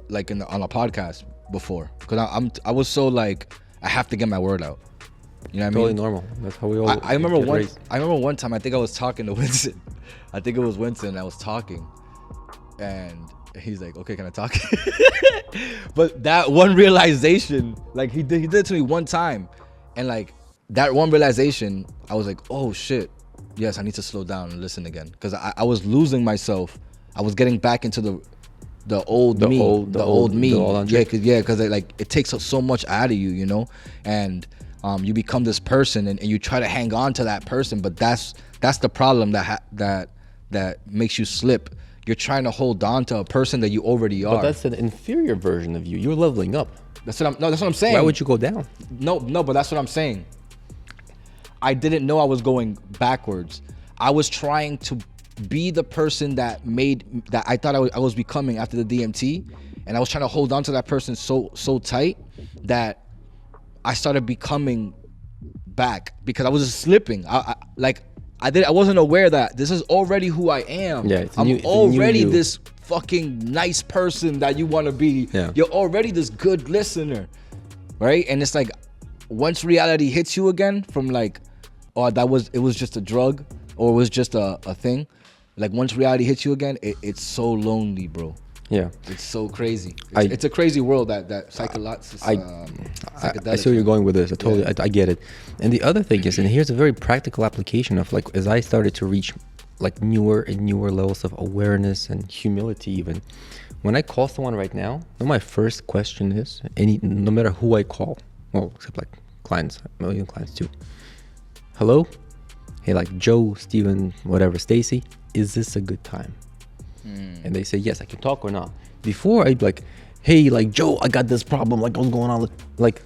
like on a podcast before, because I was so like, I have to get my word out. You know what I mean? Totally normal. That's how we all. I remember one time. I think I was talking to Winston. I think it was Winston. I was talking, and he's like, "Okay, can I talk?" But that one realization, like he did it to me one time, and like that one realization, I was like, "Oh shit, yes, I need to slow down and listen again," because I was losing myself. I was getting back into the old me. Because like it takes so much out of you, you know, and you become this person, and you try to hang on to that person, but that's the problem that makes you slip. You're trying to hold on to a person that you already are. But that's an inferior version of you. You're leveling up. That's what I'm saying. Why would you go down? No, but that's what I'm saying. I didn't know I was going backwards. I was trying to be the person that I thought I was becoming after the DMT, and I was trying to hold on to that person so tight that I started becoming back, because I was just slipping. I wasn't aware that this is already who I am. Yeah, I'm already this fucking nice person that you want to be. Yeah. You're already this good listener, right? And it's like, once reality hits you again from like, oh, it was just a drug, or it was just a thing. Like once reality hits you again, it's so lonely, bro. Yeah, it's so crazy. It's a crazy world that psychedelics. I see where you're going with this. I get it. And the other thing is, and here's a very practical application of like, as I started to reach like newer and newer levels of awareness and humility, even when I call someone right now, my first question is, no matter who I call, well, except like clients, a million clients too. Hello, hey, like Joe, Steven, whatever, Stacy, is this a good time? And they say, yes, I can talk or not. Before, I'd be like, hey, like Joe, I got this problem, like what's going on? Like,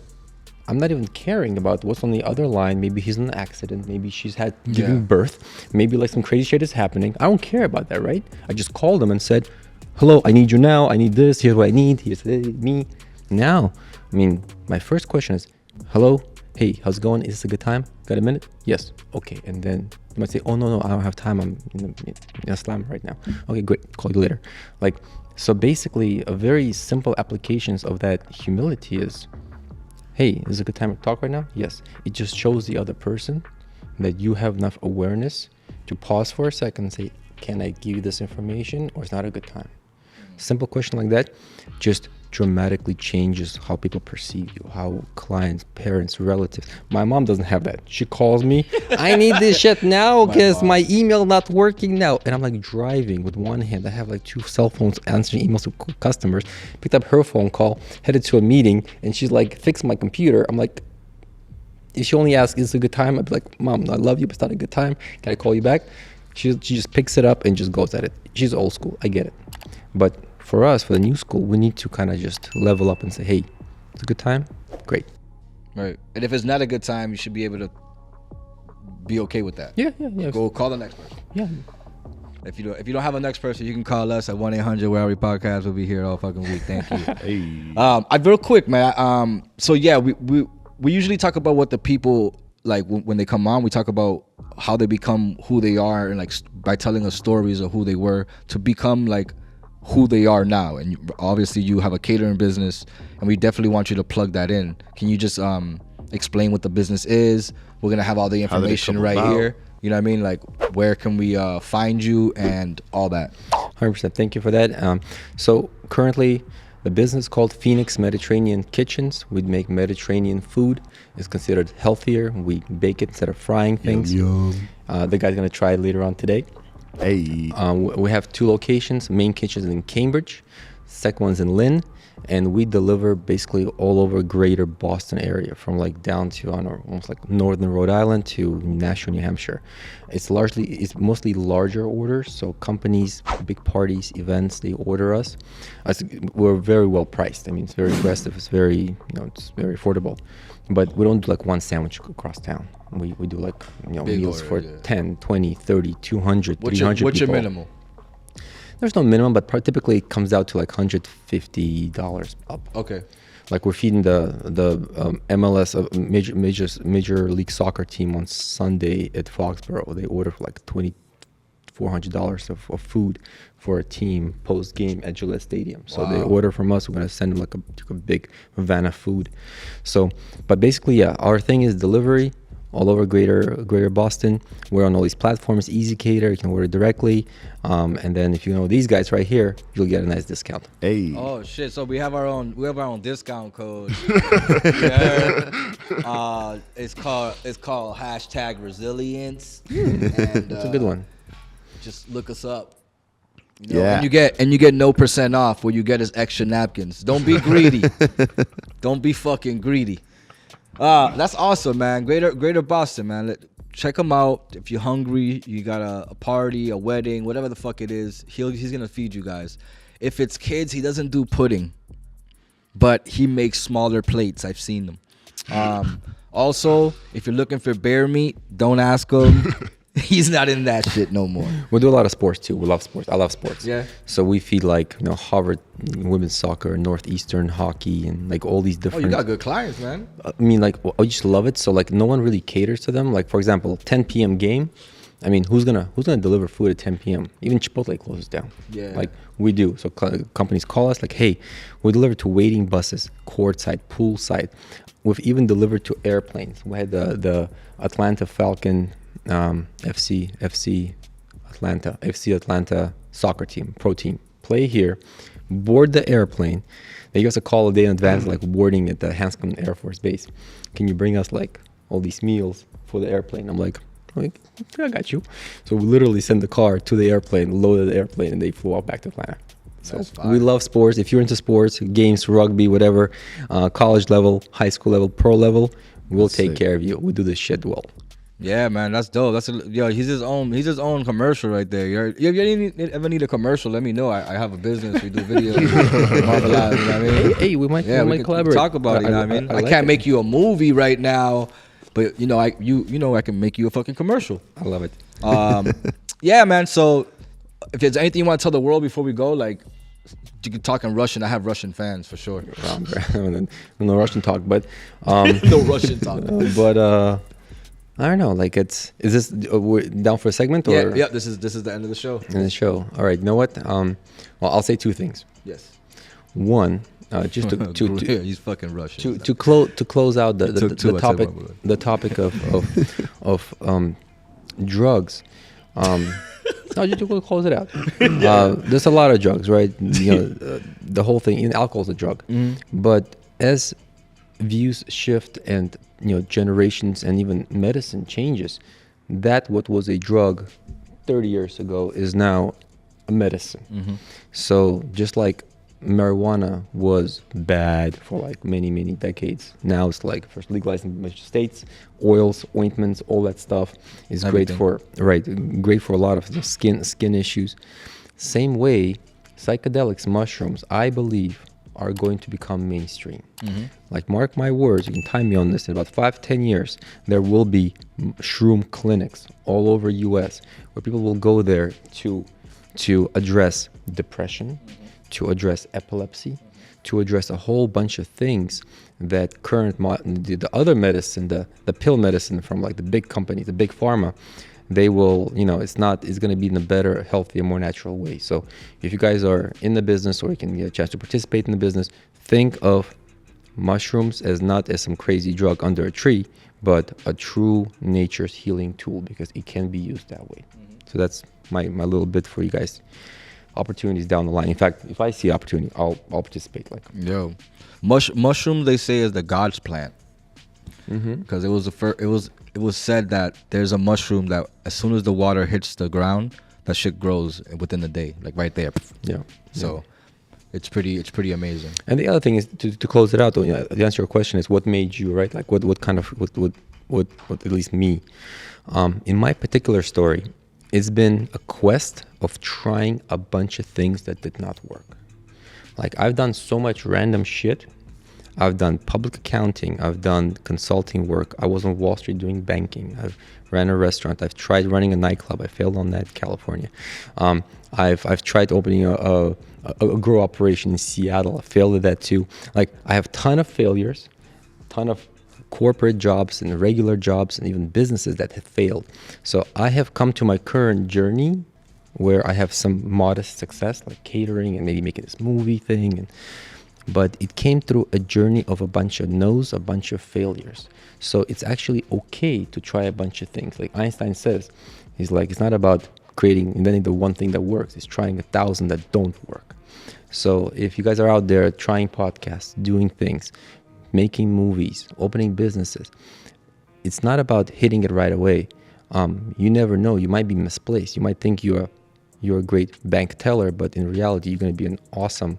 I'm not even caring about what's on the other line. Maybe he's in an accident. Maybe she's had giving birth. Maybe like some crazy shit is happening. I don't care about that, right? I just called them and said, hello, I need you now. I need this. Here's what I need. Here's me. Now, I mean, my first question is, hello, hey, how's it going? Is this a good time? Got a minute? Yes. Okay. And then you might say, oh, no, I don't have time. I'm in a slam right now. Okay, great. Call you later. Like, so basically, a very simple applications of that humility is, hey, is this a good time to talk right now? Yes. It just shows the other person that you have enough awareness to pause for a second and say, can I give you this information, or it's not a good time? Simple question like that just dramatically changes how people perceive you, how clients, parents, relatives. My mom doesn't have that. She calls me, I need this shit now because my email not working now. And I'm like driving with one hand. I have like 2 cell phones answering emails to customers. Picked up her phone call, headed to a meeting, and she's like, fix my computer. I'm like, if she only asks, is it a good time? I'd be like, Mom, I love you, but it's not a good time. Can I call you back? She just picks it up and just goes at it. She's old school. I get it. But for us, for the new school, we need to kind of just level up and say, hey, it's a good time? Great. Right. And if it's not a good time, you should be able to be okay with that. Yeah. Go call the next person. Yeah. If you don't have a next person, you can call us at 1-800 where every podcast will be here all fucking week. Thank you. Hey. Real quick, man. So yeah, we usually talk about what the people like when they come on. We talk about how they become who they are, and like by telling us stories of who they were to become like who they are now. And obviously you have a catering business, and we definitely want you to plug that in. Can you just explain what the business is? We're gonna have all the information right here. You know what I mean? Like, where can we find you and all that? 100%. Thank you for that. So currently, the business is called Phinix Mediterranean Kitchens. We make Mediterranean food. It's considered healthier. We bake it instead of frying things. The guy's gonna try it later on today. Hey. We have 2 locations. Main kitchen is in Cambridge. Second one's in Lynn. And we deliver basically all over greater Boston area, from like down to almost like northern Rhode Island to Nashua, New Hampshire. It's mostly larger orders. So companies, big parties, events, they order us. We're very well priced. I mean, it's very aggressive. It's very, it's very affordable. But we don't do like one sandwich across town. We do like, meals for 10, 20, 30, 200, 300 What's your people. minimal? There's no minimum, but typically it comes out to like $150 up. Okay. Like we're feeding the MLS, major league soccer team on Sunday at Foxborough. They order for like $2,400 of food for a team post game at Gillette Stadium. So they order from us. We're gonna send them like a big van of food. So, but basically, yeah, our thing is delivery all over greater Boston. We're on all these platforms. Easy Cater, you can order directly, and then if you know these guys right here, you'll get a nice discount. Hey. Oh shit! So we have our own discount code. It's called #resilience. And, That's a good one. Just look us up. You know? Yeah. And you get no % off. What you get is extra napkins. Don't be greedy. Don't be fucking greedy. That's awesome, man. Greater Boston, man. Check him out. If you're hungry, you got a party, a wedding, whatever the fuck it is, he's gonna feed you guys. If it's kids, he doesn't do pudding, but he makes smaller plates. I've seen them. Also, if you're looking for bear meat, don't ask him. He's not in that shit no more. We do a lot of sports too. We love sports. I love sports. Yeah. So we feed like Harvard women's soccer, Northeastern hockey, and like all these Oh, different. you got good clients, man. I mean, like I just love it. So like no one really caters to them. Like for example, 10 p.m. game. I mean, who's gonna deliver food at 10 p.m.? Even Chipotle closes down. Yeah. Like we do. So companies call us like, hey, we deliver to waiting buses, courtside, poolside. We've even delivered to airplanes. We had the Atlanta Falcon. FC Atlanta soccer team, pro team, play here, board the airplane. They give us a call a day in advance, like boarding at the Hanscom Air Force Base. Can you bring us like all these meals for the airplane? I'm like, I got you. So we literally sent the car to the airplane, loaded the airplane, and they flew out back to Atlanta. So we love sports. If you're into sports, games, rugby, whatever, college level, high school level, pro level, we'll take care of you. We do this shit well. Yeah, man, that's dope. He's his own commercial right there. If you ever need a commercial, let me know. I have a business. We do videos. Marvelous, you know what I mean? Hey, we might collaborate. Talk about it. You know what I mean? I like can't make you a movie right now, but I can make you a fucking commercial. I love it. Yeah, man. So if there's anything you want to tell the world before we go, like you can talk in Russian. I have Russian fans for sure. No Russian talk, but no Russian talk. But I don't know. Like, is this we're down for a segment or? Yeah. This is the end of the show. End of the show. All right. You know what? Well, I'll say 2 things. Yes. One, just to yeah, he's fucking Russian. To close out the topic of drugs. No, you will close it out. There's a lot of drugs, right? The whole thing. Alcohol is a drug, but as views shift and generations and even medicine changes, that what was a drug 30 years ago is now a medicine. So just like marijuana was bad for like many decades, now it's like first legalized in most states. Oils, ointments, all that stuff is Everything. great for a lot of the skin issues. Same way, psychedelics, mushrooms, I believe, are going to become mainstream. Like, mark my words, you can time me on this, in about 5-10 years there will be shroom clinics all over US where people will go there to address depression, to address epilepsy, to address a whole bunch of things that the other medicine, the pill medicine from like the big companies, the big pharma, they will, it's going to be in a better, healthier, more natural way. So if you guys are in the business, or you can get a chance to participate in the business, think of mushrooms as not as some crazy drug under a tree, but a true nature's healing tool, because it can be used that way. So that's my little bit for you guys. Opportunities down the line. In fact, if I see opportunity, I'll participate. Like, mushroom, they say, is the God's plant, because it was said that there's a mushroom that as soon as the water hits the ground, that shit grows within the day, like right there. So it's pretty amazing. And the other thing is to close it out. The answer to your question is what made you, right? Like what at least me. In my particular story, it's been a quest of trying a bunch of things that did not work. Like, I've done so much random shit. I've done public accounting. I've done consulting work. I was on Wall Street doing banking. I've ran a restaurant. I've tried running a nightclub. I failed on that in California. I've tried opening a grow operation in Seattle. I failed at that too. Like, I have a ton of failures, ton of corporate jobs and regular jobs and even businesses that have failed. So I have come to my current journey where I have some modest success, like catering and maybe making this movie thing. But it came through a journey of a bunch of no's, a bunch of failures. So it's actually okay to try a bunch of things. Like Einstein says, he's like, it's not about inventing the one thing that works. It's trying 1,000 that don't work. So if you guys are out there trying podcasts, doing things, making movies, opening businesses, it's not about hitting it right away. You never know. You might be misplaced. You might think you're a great bank teller, but in reality, you're going to be an awesome,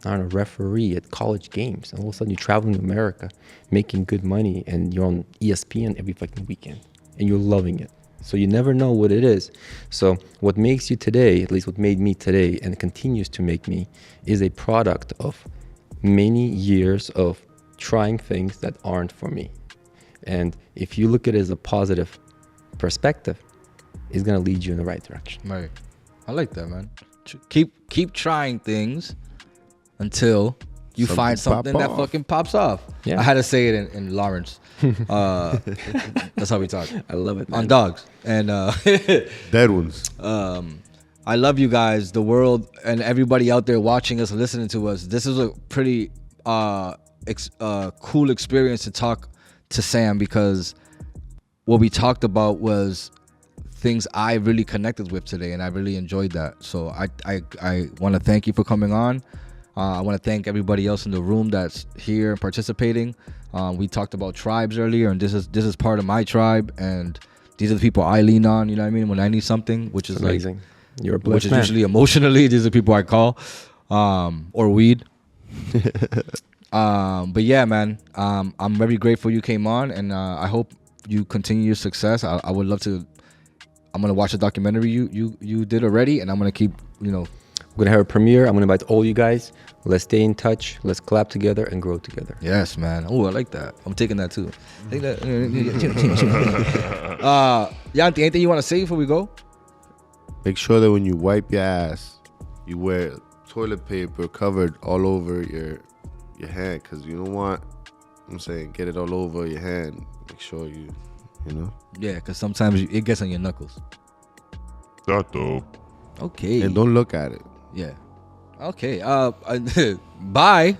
referee at college games. And all of a sudden, you're traveling to America, making good money, and you're on ESPN every fucking weekend, and you're loving it. So you never know what it is. So what makes you today, at least what made me today and continues to make me, is a product of many years of trying things that aren't for me. And if you look at it as a positive perspective, it's going to lead you in the right direction. Right. I like that, man. Keep trying things until you find something that fucking pops off. Yeah. I had to say it in Lawrence. That's how we talk. I love it, man. On dogs. And Dead ones. I love you guys, the world, and everybody out there watching us, listening to us. This is a pretty cool experience to talk to Sam, because what we talked about was things I really connected with today, and I really enjoyed that. So I want to thank you for coming on. I want to thank everybody else in the room that's here participating. We talked about tribes earlier, and this is part of my tribe, and these are the people I lean on. You know what I mean? When I need something, which is amazing. Like, you're a blessed which is man. usually emotionally. These are the people I call, or weed. But yeah, man, I'm very grateful you came on, and I hope you continue your success. I would love to. I'm gonna watch the documentary you did already, and I'm gonna keep, We're gonna have a premiere. I'm gonna invite all you guys. Let's stay in touch. Let's collab together and grow together. Yes, man. Oh, I like that. I'm taking that too. Take that. Yanti, anything you want to say before we go? Make sure that when you wipe your ass, you wear toilet paper covered all over your hand, because you don't want, get it all over your hand. Make sure you know. Yeah, because sometimes it gets on your knuckles. That though. Okay. And don't look at it. Yeah. Okay. Bye.